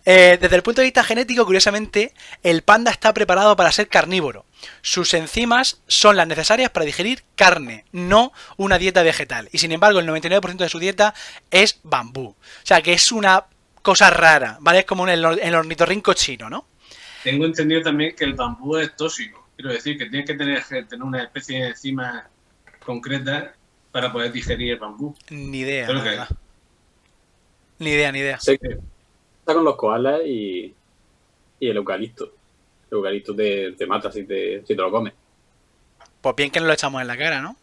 Desde el punto de vista genético, curiosamente, el panda está preparado para ser carnívoro. Sus enzimas son las necesarias para digerir carne, no una dieta vegetal. Y sin embargo, el 99% de su dieta es bambú. O sea, que es una cosa rara, ¿vale? Es como el ornitorrinco chino, ¿no? Tengo entendido también que el bambú es tóxico. Quiero decir que tienes que tener una especie de enzima concreta para poder digerir el bambú. Ni idea, Creo la que- verdad. Ni idea. Sé que está con los koalas y el eucalipto. El eucalipto te mata si te lo comes. Pues bien que nos lo echamos en la cara, ¿no?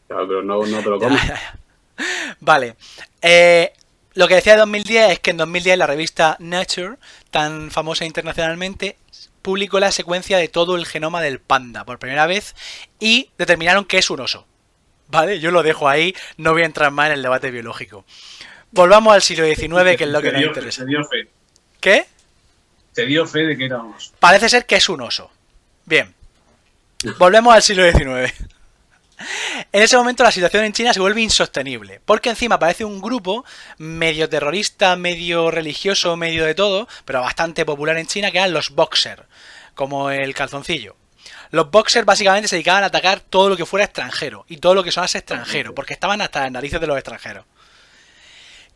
Claro, pero no te lo comes. Vale. Lo que decía de 2010 es que en 2010 la revista Nature, tan famosa internacionalmente, publicó la secuencia de todo el genoma del panda por primera vez y determinaron que es un oso. ¿Vale? Yo lo dejo ahí, no voy a entrar más en el debate biológico. Volvamos al siglo XIX, que es lo que nos interesa. Se dio fe. ¿Qué? Se dio fe de que era un oso. Parece ser que es un oso. Bien. Volvemos al siglo XIX. En ese momento la situación en China se vuelve insostenible, porque encima aparece un grupo medio terrorista, medio religioso, medio de todo, pero bastante popular en China, que eran los Boxers, como el calzoncillo. Los Boxers básicamente se dedicaban a atacar todo lo que fuera extranjero, y todo lo que sonase extranjero, porque estaban hasta las narices de los extranjeros.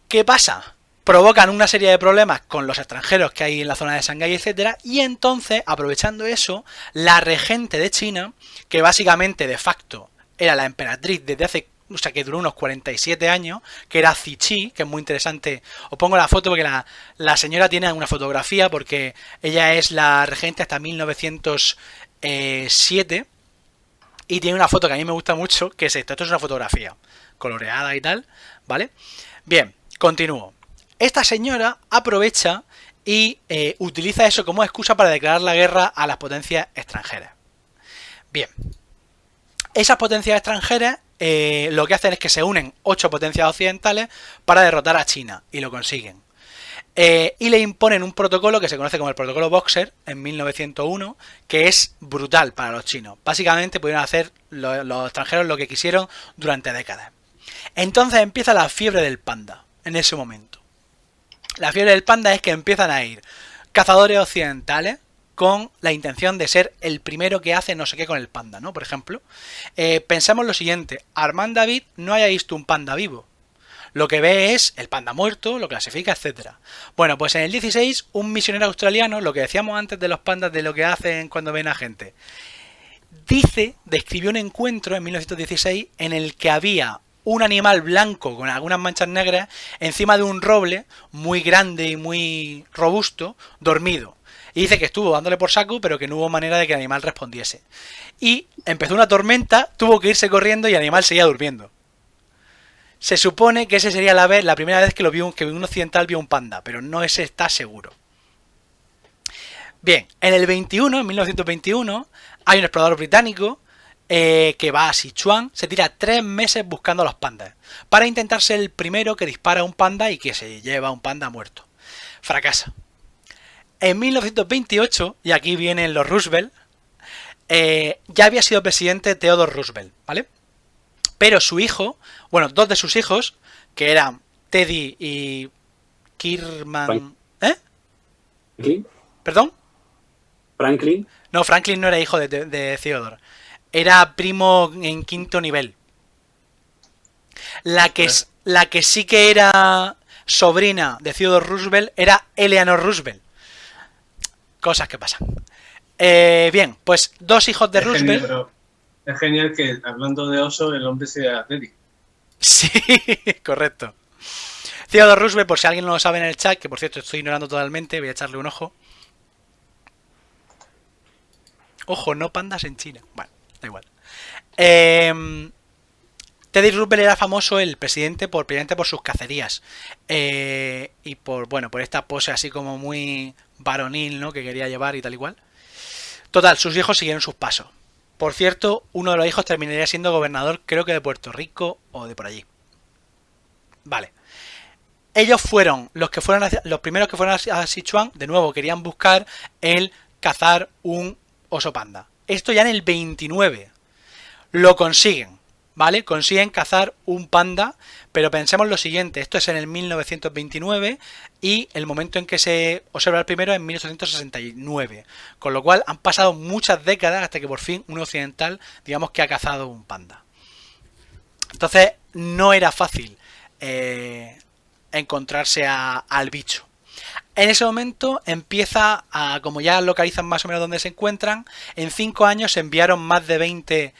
¿Qué pasa? Provocan una serie de problemas con los extranjeros que hay en la zona de Shanghái, etcétera, y entonces, aprovechando eso, la regente de China, que básicamente de facto era la emperatriz desde hace, o sea, que duró unos 47 años, que era Cixi, que es muy interesante. Os pongo la foto porque la señora tiene una fotografía, porque ella es la regente hasta 1907, y tiene una foto que a mí me gusta mucho, que es esto. Esto es una fotografía coloreada y tal, ¿vale? Bien, continúo. Esta señora aprovecha y utiliza eso como excusa para declarar la guerra a las potencias extranjeras. Bien. Esas potencias extranjeras lo que hacen es que se unen 8 potencias occidentales para derrotar a China, y lo consiguen. Y le imponen un protocolo que se conoce como el protocolo Boxer en 1901, que es brutal para los chinos. Básicamente pudieron hacer los extranjeros lo que quisieron durante décadas. Entonces empieza la fiebre del panda, en ese momento. La fiebre del panda es que empiezan a ir cazadores occidentales con la intención de ser el primero que hace no sé qué con el panda, ¿no? Por ejemplo, pensemos lo siguiente: Armand David no haya visto un panda vivo. Lo que ve es el panda muerto, lo clasifica, etcétera. Bueno, pues en el 16, un misionero australiano, lo que decíamos antes de los pandas, de lo que hacen cuando ven a gente, describió un encuentro en 1916 en el que había un animal blanco con algunas manchas negras encima de un roble muy grande y muy robusto, dormido. Y dice que estuvo dándole por saco, pero que no hubo manera de que el animal respondiese. Y empezó una tormenta, tuvo que irse corriendo y el animal seguía durmiendo. Se supone que esa sería la primera vez que un occidental vio un panda, pero no se está seguro. Bien, en el 1921, hay un explorador británico que va a Sichuan, se tira 3 meses buscando a los pandas, para intentar ser el primero que dispara a un panda y que se lleva a un panda muerto. Fracasa. En 1928, y aquí vienen los Roosevelt, ya había sido presidente Theodore Roosevelt, ¿vale? Pero su hijo, bueno, dos de sus hijos, que eran Teddy y Kirman... ¿Franklin? ¿Perdón? ¿Franklin? No, Franklin no era hijo de Theodore. Era primo en quinto nivel. La que sí que era sobrina de Theodore Roosevelt era Eleanor Roosevelt. Cosas que pasan. Bien, pues dos hijos de Roosevelt. Es genial que, hablando de oso, el hombre sea Teddy. Sí, correcto. Theodore Roosevelt, por si alguien no lo sabe en el chat, que por cierto estoy ignorando totalmente, voy a echarle un ojo. Ojo, no pandas en China. Bueno, da igual. Teddy Roosevelt era famoso, el presidente, precisamente por sus cacerías. Y por esta pose así como muy varonil, ¿no? Que quería llevar y tal igual. Total, sus hijos siguieron sus pasos. Por cierto, uno de los hijos terminaría siendo gobernador, creo que de Puerto Rico o de por allí. Vale. Ellos fueron los primeros que fueron a Sichuan. De nuevo, querían buscar el cazar un oso panda. Esto ya en el 29. Lo consiguen, ¿vale? Consiguen cazar un panda, pero pensemos lo siguiente. Esto es en el 1929 y el momento en que se observa el primero es en 1869. Con lo cual han pasado muchas décadas hasta que por fin un occidental, digamos que ha cazado un panda. Entonces no era fácil encontrarse al bicho. En ese momento empieza como ya localizan más o menos dónde se encuentran, en 5 años se enviaron más de 20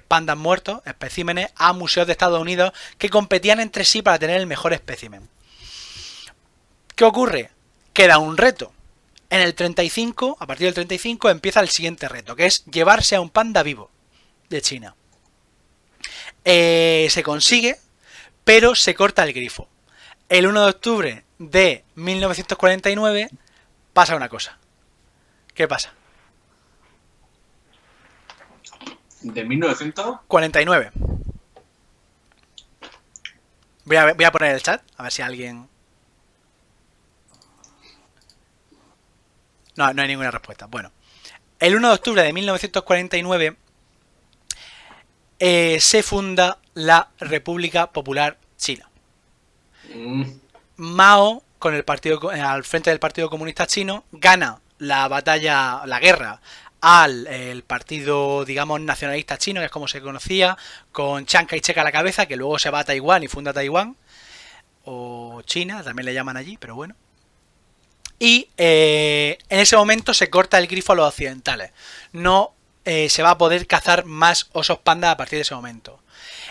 pandas muertos, especímenes, a museos de Estados Unidos que competían entre sí para tener el mejor espécimen. ¿Qué ocurre? Queda un reto. En el 35, a partir del 35, empieza el siguiente reto, que es llevarse a un panda vivo de China. Se consigue, pero se corta el grifo. El 1 de octubre de 1949 pasa una cosa. ¿Qué pasa? ¿De 1900? 49. Voy a poner el chat, a ver si alguien... No hay ninguna respuesta. Bueno, el 1 de octubre de 1949 se funda la República Popular China. Mao, al frente del Partido Comunista Chino, gana la guerra al partido, digamos, nacionalista chino, que es como se conocía, con Chiang Kai-shek a la cabeza, que luego se va a Taiwán y funda Taiwán, o China, también le llaman allí, pero bueno. Y en ese momento se corta el grifo a los occidentales. No se va a poder cazar más osos pandas a partir de ese momento.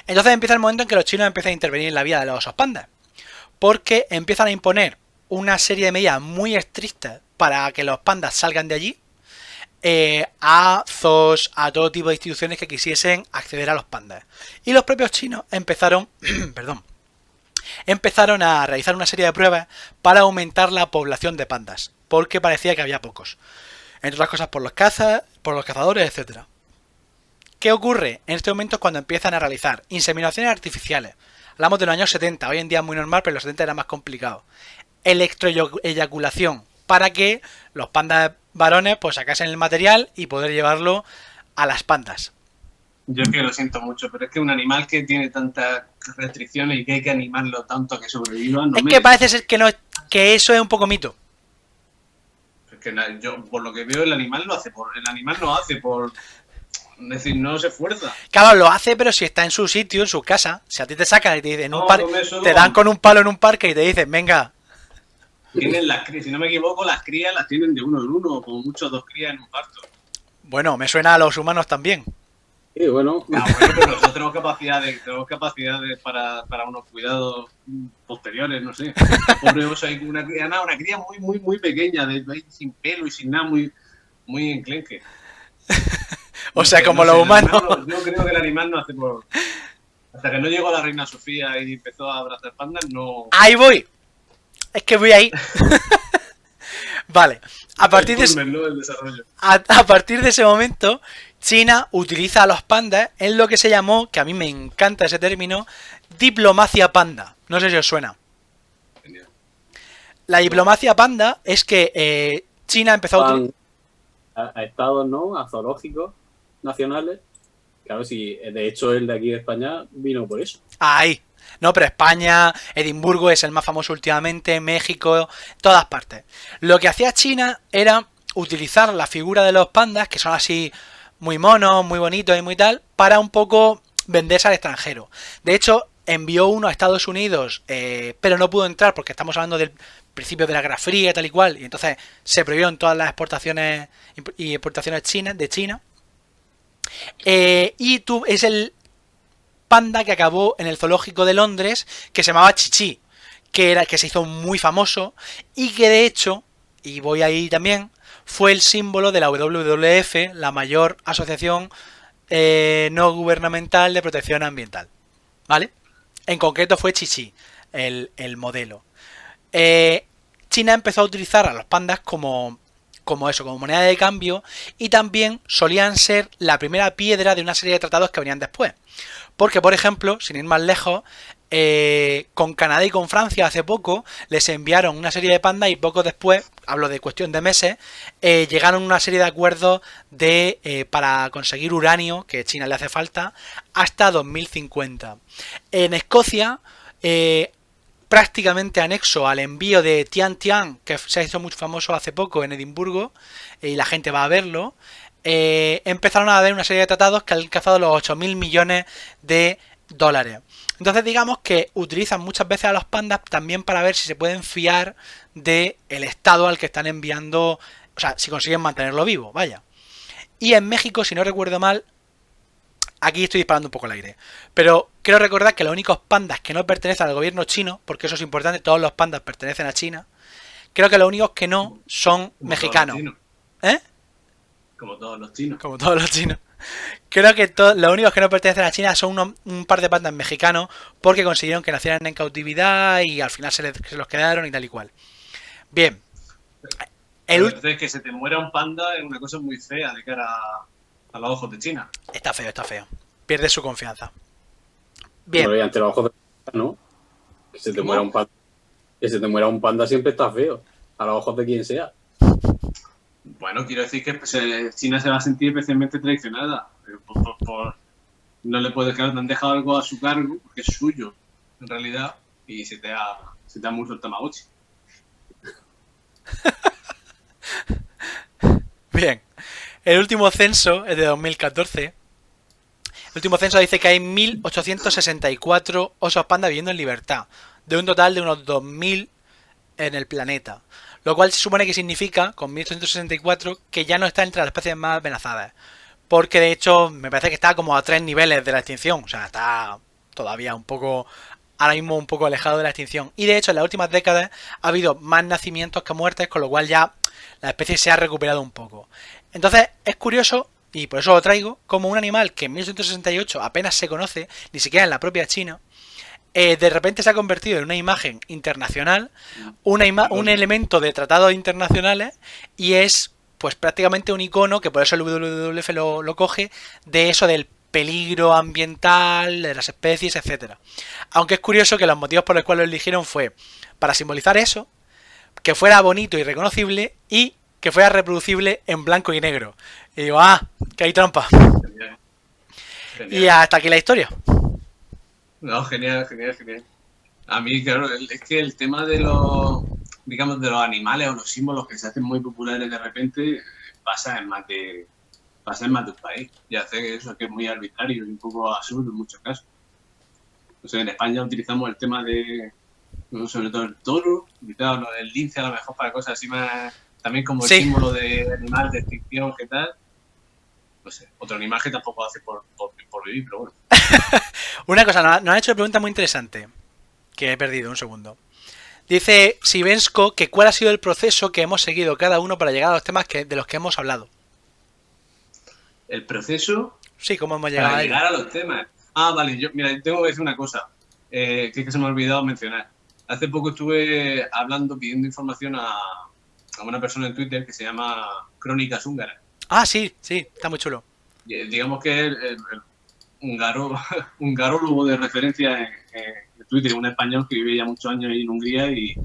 Entonces empieza el momento en que los chinos empiezan a intervenir en la vida de los osos pandas, porque empiezan a imponer una serie de medidas muy estrictas para que los pandas salgan de allí, a zoos, a todo tipo de instituciones que quisiesen acceder a los pandas. Y los propios chinos empezaron a realizar una serie de pruebas para aumentar la población de pandas, porque parecía que había pocos. Entre otras cosas por los cazadores, etcétera. ¿Qué ocurre? En este momento es cuando empiezan a realizar inseminaciones artificiales. Hablamos de los años 70, hoy en día es muy normal, pero en los 70 era más complicado. Electroeyaculación, para que los pandas varones pues sacasen el material y poder llevarlo a las pandas. Yo que lo siento mucho, pero es que un animal que tiene tantas restricciones y que hay que animarlo tanto a que sobreviva... No es que parece ser que eso es un poco mito. Es que yo, por lo que veo, el animal no hace por... Es decir, no se esfuerza. Claro, lo hace, pero si está en su sitio, en su casa. Si a ti te sacan y te dicen te dan con un palo en un parque y te dicen, venga. Tienen las crías, si no me equivoco, las crías las tienen de uno en uno, o como mucho 2 crías en un parto. Bueno, me suena a los humanos también. Sí, bueno. Pero nosotros tenemos capacidades para unos cuidados posteriores, no sé. Pobre oso, hay una cría muy pequeña, sin pelo y sin nada, muy enclenque. O sea, como los humanos. Yo creo que el animal no hace por... Hasta que no llegó la reina Sofía y empezó a abrazar pandas, no... ¡Ahí voy! Es que voy ahí. Vale. A partir de ese momento, China utiliza a los pandas en lo que se llamó, que a mí me encanta ese término, diplomacia panda. No sé si os suena. La diplomacia panda es que China empezó a utilizar... a estados, ¿no? A zoológicos nacionales. Claro, sí, de hecho el de aquí de España vino por eso. Ahí. No, pero España, Edimburgo es el más famoso últimamente, México, todas partes. Lo que hacía China era utilizar la figura de los pandas, que son así muy monos, muy bonitos y muy tal, para un poco venderse al extranjero. De hecho, envió uno a Estados Unidos, pero no pudo entrar porque estamos hablando del principio de la Guerra Fría y tal y cual, y entonces se prohibieron todas las exportaciones y exportaciones de China. Es el panda que acabó en el zoológico de Londres, que se llamaba Chichi, que se hizo muy famoso y que de hecho, y voy ahí también, fue el símbolo de la WWF, la mayor asociación no gubernamental de protección ambiental, ¿vale? En concreto fue Chichi el modelo. China empezó a utilizar a los pandas como moneda de cambio, y también solían ser la primera piedra de una serie de tratados que venían después. Porque, por ejemplo, sin ir más lejos, con Canadá y con Francia hace poco les enviaron una serie de pandas y poco después, hablo de cuestión de meses, llegaron una serie de acuerdos para conseguir uranio, que a China le hace falta, hasta 2050. En Escocia, prácticamente anexo al envío de Tian Tian, que se hizo muy famoso hace poco en Edimburgo, y la gente va a verlo, empezaron a haber una serie de tratados que han alcanzado los 8.000 millones de dólares. Entonces digamos que utilizan muchas veces a los pandas también para ver si se pueden fiar del estado al que están enviando, o sea, si consiguen mantenerlo vivo, vaya. Y en México, si no recuerdo mal, aquí estoy disparando un poco al aire, pero quiero recordar que los únicos pandas que no pertenecen al gobierno chino, porque eso es importante, todos los pandas pertenecen a China, creo que los únicos que no son mexicanos. ¿Eh? Como todos los chinos. Como todos los chinos. Creo que los únicos que no pertenecen a China son un par de pandas mexicanos, porque consiguieron que nacieran en cautividad y al final se los quedaron y tal y cual. Bien. Entonces, que se te muera un panda es una cosa muy fea de cara a los ojos de China. Está feo, está feo. Pierde su confianza. Bien. Pero ante los ojos de China, ¿no? Que se te muera un panda. Que se te muera un panda siempre está feo. A los ojos de quien sea. Bueno, quiero decir que China se va a sentir especialmente traicionada. No le puedes quedar, te han dejado algo a su cargo, porque es suyo, en realidad, y se te ha muerto el Tamagotchi. Bien. El último censo es de 2014. El último censo dice que hay 1.864 osos panda viviendo en libertad, de un total de unos 2.000 en el planeta. Lo cual se supone que significa, con 1.864, que ya no está entre las especies más amenazadas. Porque de hecho me parece que está como a 3 niveles de la extinción. O sea, está todavía un poco, ahora mismo un poco alejado de la extinción. Y de hecho en las últimas décadas ha habido más nacimientos que muertes, con lo cual ya la especie se ha recuperado un poco. Entonces es curioso, y por eso lo traigo, como un animal que en 1868 apenas se conoce, ni siquiera en la propia China, de repente se ha convertido en una imagen internacional, un elemento de tratados internacionales, y es pues prácticamente un icono, que por eso el WWF lo coge, de eso del peligro ambiental, de las especies, etcétera. Aunque es curioso que los motivos por los cuales lo eligieron fue para simbolizar eso, que fuera bonito y reconocible, y que fuera reproducible en blanco y negro. Y digo, que hay trampa. Genial. Y hasta aquí la historia. No, genial. A mí, claro, es que el tema de los animales o los símbolos que se hacen muy populares de repente pasa en más de un país. Y hace eso que es muy arbitrario y un poco absurdo en muchos casos. O sea, en España utilizamos el tema de, sobre todo el toro, el lince a lo mejor para cosas así más, también como el símbolo de animal de extinción, ¿qué tal? No sé, otro animal que tampoco hace por vivir, pero bueno. Una cosa, nos han hecho una pregunta muy interesante, que he perdido un segundo. Dice Sivensko que cuál ha sido el proceso que hemos seguido cada uno para llegar a los temas de los que hemos hablado. ¿El proceso? Sí, cómo hemos llegado para llegar a los temas. Vale, mira, tengo que decir una cosa, que es que se me ha olvidado mencionar. Hace poco estuve pidiendo información a una persona en Twitter que se llama Crónicas Húngaras. Sí, está muy chulo. Digamos que es un garólogo de referencia en Twitter, un español que vive ya muchos años ahí en Hungría y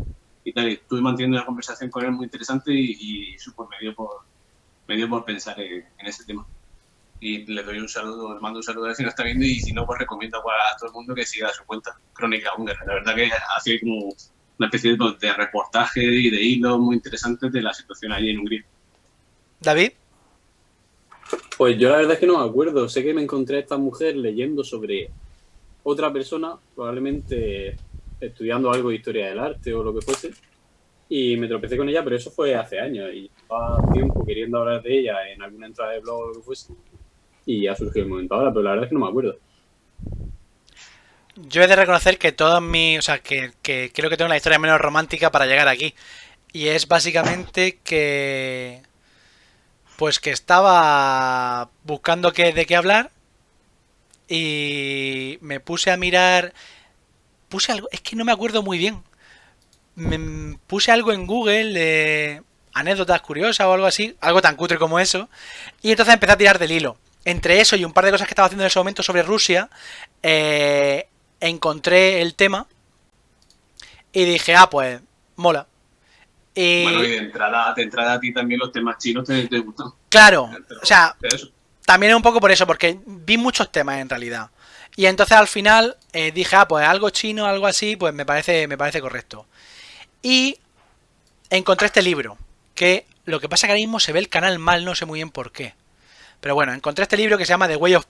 y tal. Y estuve manteniendo una conversación con él muy interesante y eso pues me dio por pensar en ese tema. Y le doy un saludo, le mando un saludo a él si no está viendo, y si no, pues recomiendo a todo el mundo que siga su cuenta, Crónica Húngara. La verdad que hace como una especie de reportaje y de hilos muy interesantes de la situación allí en Hungría. David. Pues yo la verdad es que no me acuerdo. Sé que me encontré a esta mujer leyendo sobre otra persona, probablemente estudiando algo de historia del arte o lo que fuese, y me tropecé con ella, pero eso fue hace años y llevaba tiempo queriendo hablar de ella en alguna entrada de blog o lo que fuese, y ya surgió el momento ahora, pero la verdad es que no me acuerdo. Yo he de reconocer que todos mis... O sea, que creo que tengo la historia menos romántica para llegar aquí. Y es básicamente que... Pues que estaba buscando de qué hablar y me puse a mirar... Puse algo... Es que no me acuerdo muy bien. Puse algo en Google de anécdotas curiosas o algo así. Algo tan cutre como eso. Y entonces empecé a tirar del hilo. Entre eso y un par de cosas que estaba haciendo en ese momento sobre Rusia... encontré el tema y dije, pues, mola. Bueno, y de entrada a ti también los temas chinos te gustan. Claro, o sea, también es un poco por eso, porque vi muchos temas en realidad. Y entonces al final dije, pues algo chino, algo así, pues me parece correcto. Y encontré este libro, que lo que pasa es que ahora mismo se ve el canal mal, no sé muy bien por qué. Pero bueno, encontré este libro que se llama The Way of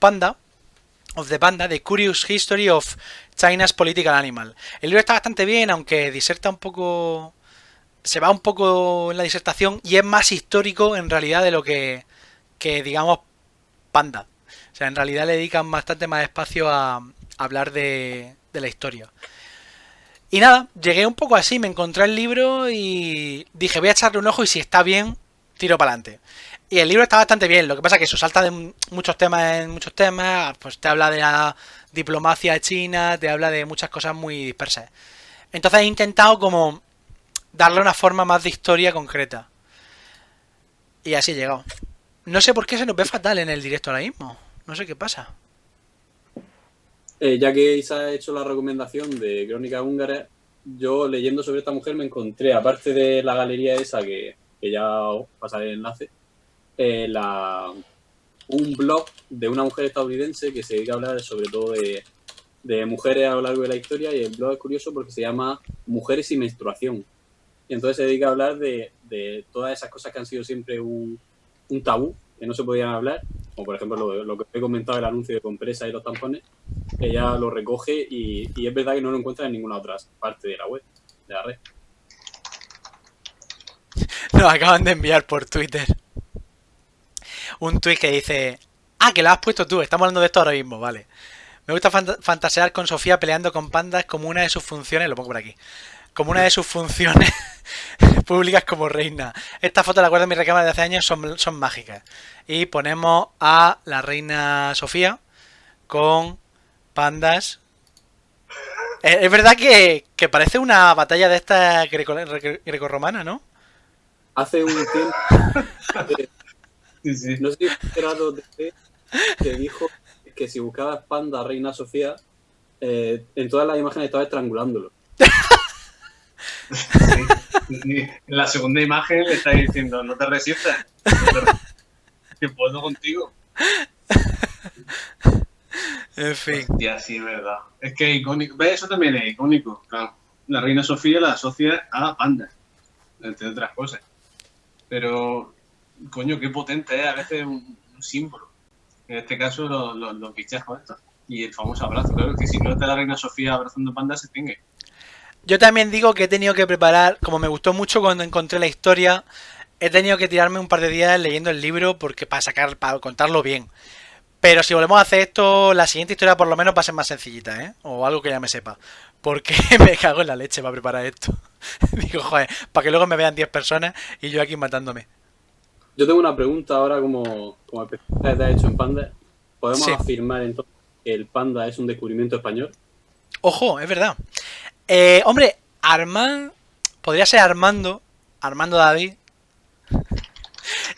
the Panda, The Curious History of China's Political Animal. El libro está bastante bien, aunque diserta un poco... Se va un poco en la disertación y es más histórico en realidad de lo que digamos, Panda. O sea, en realidad le dedican bastante más espacio a hablar de la historia. Y nada, llegué un poco así, me encontré el libro y dije, voy a echarle un ojo y si está bien, tiro para adelante. Y el libro está bastante bien, lo que pasa es que eso salta de muchos temas, pues te habla de la diplomacia china, te habla de muchas cosas muy dispersas. Entonces he intentado como darle una forma más de historia concreta. Y así he llegado. No sé por qué se nos ve fatal en el directo ahora mismo. No sé qué pasa. Ya que Isa ha hecho la recomendación de Crónica Húngara, yo leyendo sobre esta mujer me encontré, aparte de la galería esa que ya os pasaré el enlace, un blog de una mujer estadounidense que se dedica a hablar sobre todo de mujeres a lo largo de la historia, y el blog es curioso porque se llama Mujeres y Menstruación. Y entonces se dedica a hablar de todas esas cosas que han sido siempre un tabú, que no se podían hablar, como por ejemplo lo que he comentado, el anuncio de compresas y los tampones. Ella lo recoge y es verdad que no lo encuentra en ninguna otra parte de la web, de la red. Nos acaban de enviar por Twitter un tweet que dice, que lo has puesto tú, estamos hablando de esto ahora mismo, vale. Me gusta fantasear con Sofía peleando con pandas como una de sus funciones, lo pongo por aquí, como una de sus funciones públicas como reina. Esta foto la guardo en mi recámara de hace años, son mágicas. Y ponemos a la reina Sofía con pandas. Es verdad que parece una batalla de esta grecorromana, ¿no? Hace un tiempo, Sí. no sé si enterado de que dijo que si buscabas panda reina Sofía, en todas las imágenes estaba estrangulándolo. Sí. En la segunda imagen le está diciendo, no te resistas, que puedo contigo. En fin. Hostia, sí, es verdad. Es que icónico. ¿Ves? Eso también es icónico. Claro. La reina Sofía la asocia a panda, entre otras cosas. Pero, coño, qué potente es a veces un símbolo. En este caso, los bichejos estos. Y el famoso abrazo, claro, que si no está la reina Sofía abrazando pandas, se extingue. Yo también digo que he tenido que preparar, como me gustó mucho cuando encontré la historia, he tenido que tirarme un par de días leyendo el libro porque para contarlo bien. Pero si volvemos a hacer esto, la siguiente historia por lo menos va a ser más sencillita, ¿eh? O algo que ya me sepa. Porque me cago en la leche para preparar esto. Digo, joder, para que luego me vean 10 personas y yo aquí matándome. Yo tengo una pregunta ahora como especialista que ha hecho en panda. ¿Podemos Sí. afirmar entonces que el panda es un descubrimiento español? Ojo, es verdad. Hombre, podría ser Armando David.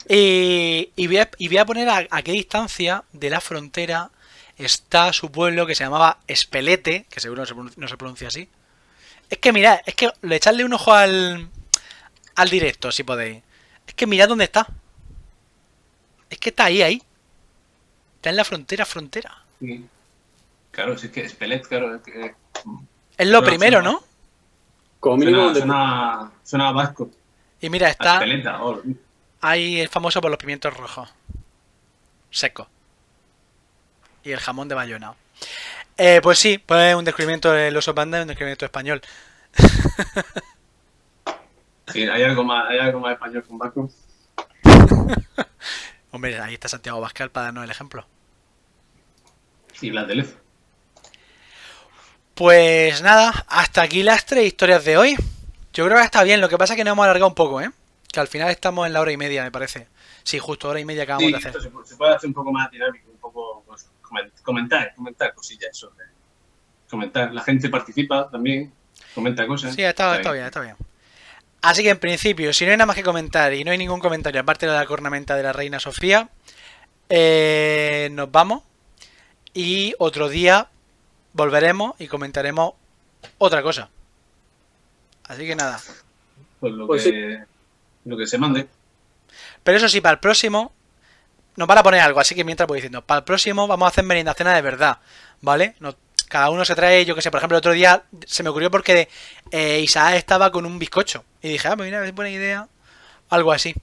Y voy a poner a qué distancia de la frontera está su pueblo, que se llamaba Espelete, que seguro no se pronuncia así. Es que mirad, es que le echarle un ojo al directo, si podéis. Es que mirad dónde está. Es que está ahí. Está en la frontera. Sí. Claro, si es que Spellet, claro. Es que, Es lo Pero primero, suena- ¿no? Como mínimo, suena a vasco. Y mira, A está Speleta, o- ahí el famoso por los pimientos rojos. Seco. Y el jamón de Bayona. Pues sí, pues un descubrimiento del oso panda y un descubrimiento español. Sí, hay algo más español que un vasco. Hombre, ahí está Santiago Bascal para darnos el ejemplo. Y Blas de Lezo. Pues nada, hasta aquí las 3 historias de hoy. Yo creo que está bien, lo que pasa es que nos hemos alargado un poco, ¿eh? Que al final estamos en la hora y media, me parece. Sí, justo hora y media acabamos Sí, de hacer. esto se puede hacer un poco más dinámico, un poco pues, comentar cosillas sobre. Comentar. La gente participa también, comenta cosas. Sí, está bien. Así que en principio, si no hay nada más que comentar y no hay ningún comentario aparte de la cornamenta de la reina Sofía, nos vamos y otro día volveremos y comentaremos otra cosa. Así que nada. Pues lo Pues que lo que se mande. Pero eso sí, para el próximo nos van a poner algo, así que mientras voy diciendo, para el próximo vamos a hacer merienda cena de verdad, ¿vale? Cada uno se trae, yo que sé, por ejemplo, el otro día se me ocurrió porque Isaac estaba con un bizcocho. Y dije, pues mira, es buena idea. Algo así.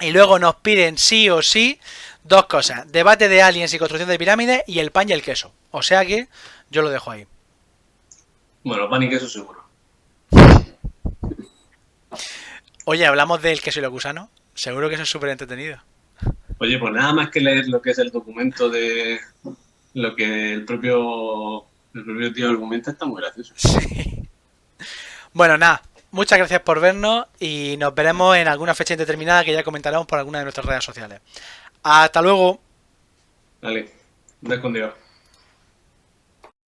Y luego nos piden sí o sí 2 cosas. Debate de aliens y construcción de pirámides y el pan y el queso. O sea que yo lo dejo ahí. Bueno, pan y queso seguro. Oye, hablamos del queso y los gusanos. Seguro que eso es súper entretenido. Oye, pues nada más que leer lo que es el documento de lo que el propio tío argumenta está muy gracioso. Sí. Bueno, nada. Muchas gracias por vernos y nos veremos en alguna fecha indeterminada que ya comentaremos por alguna de nuestras redes sociales. Hasta luego. Vale, anda escondido.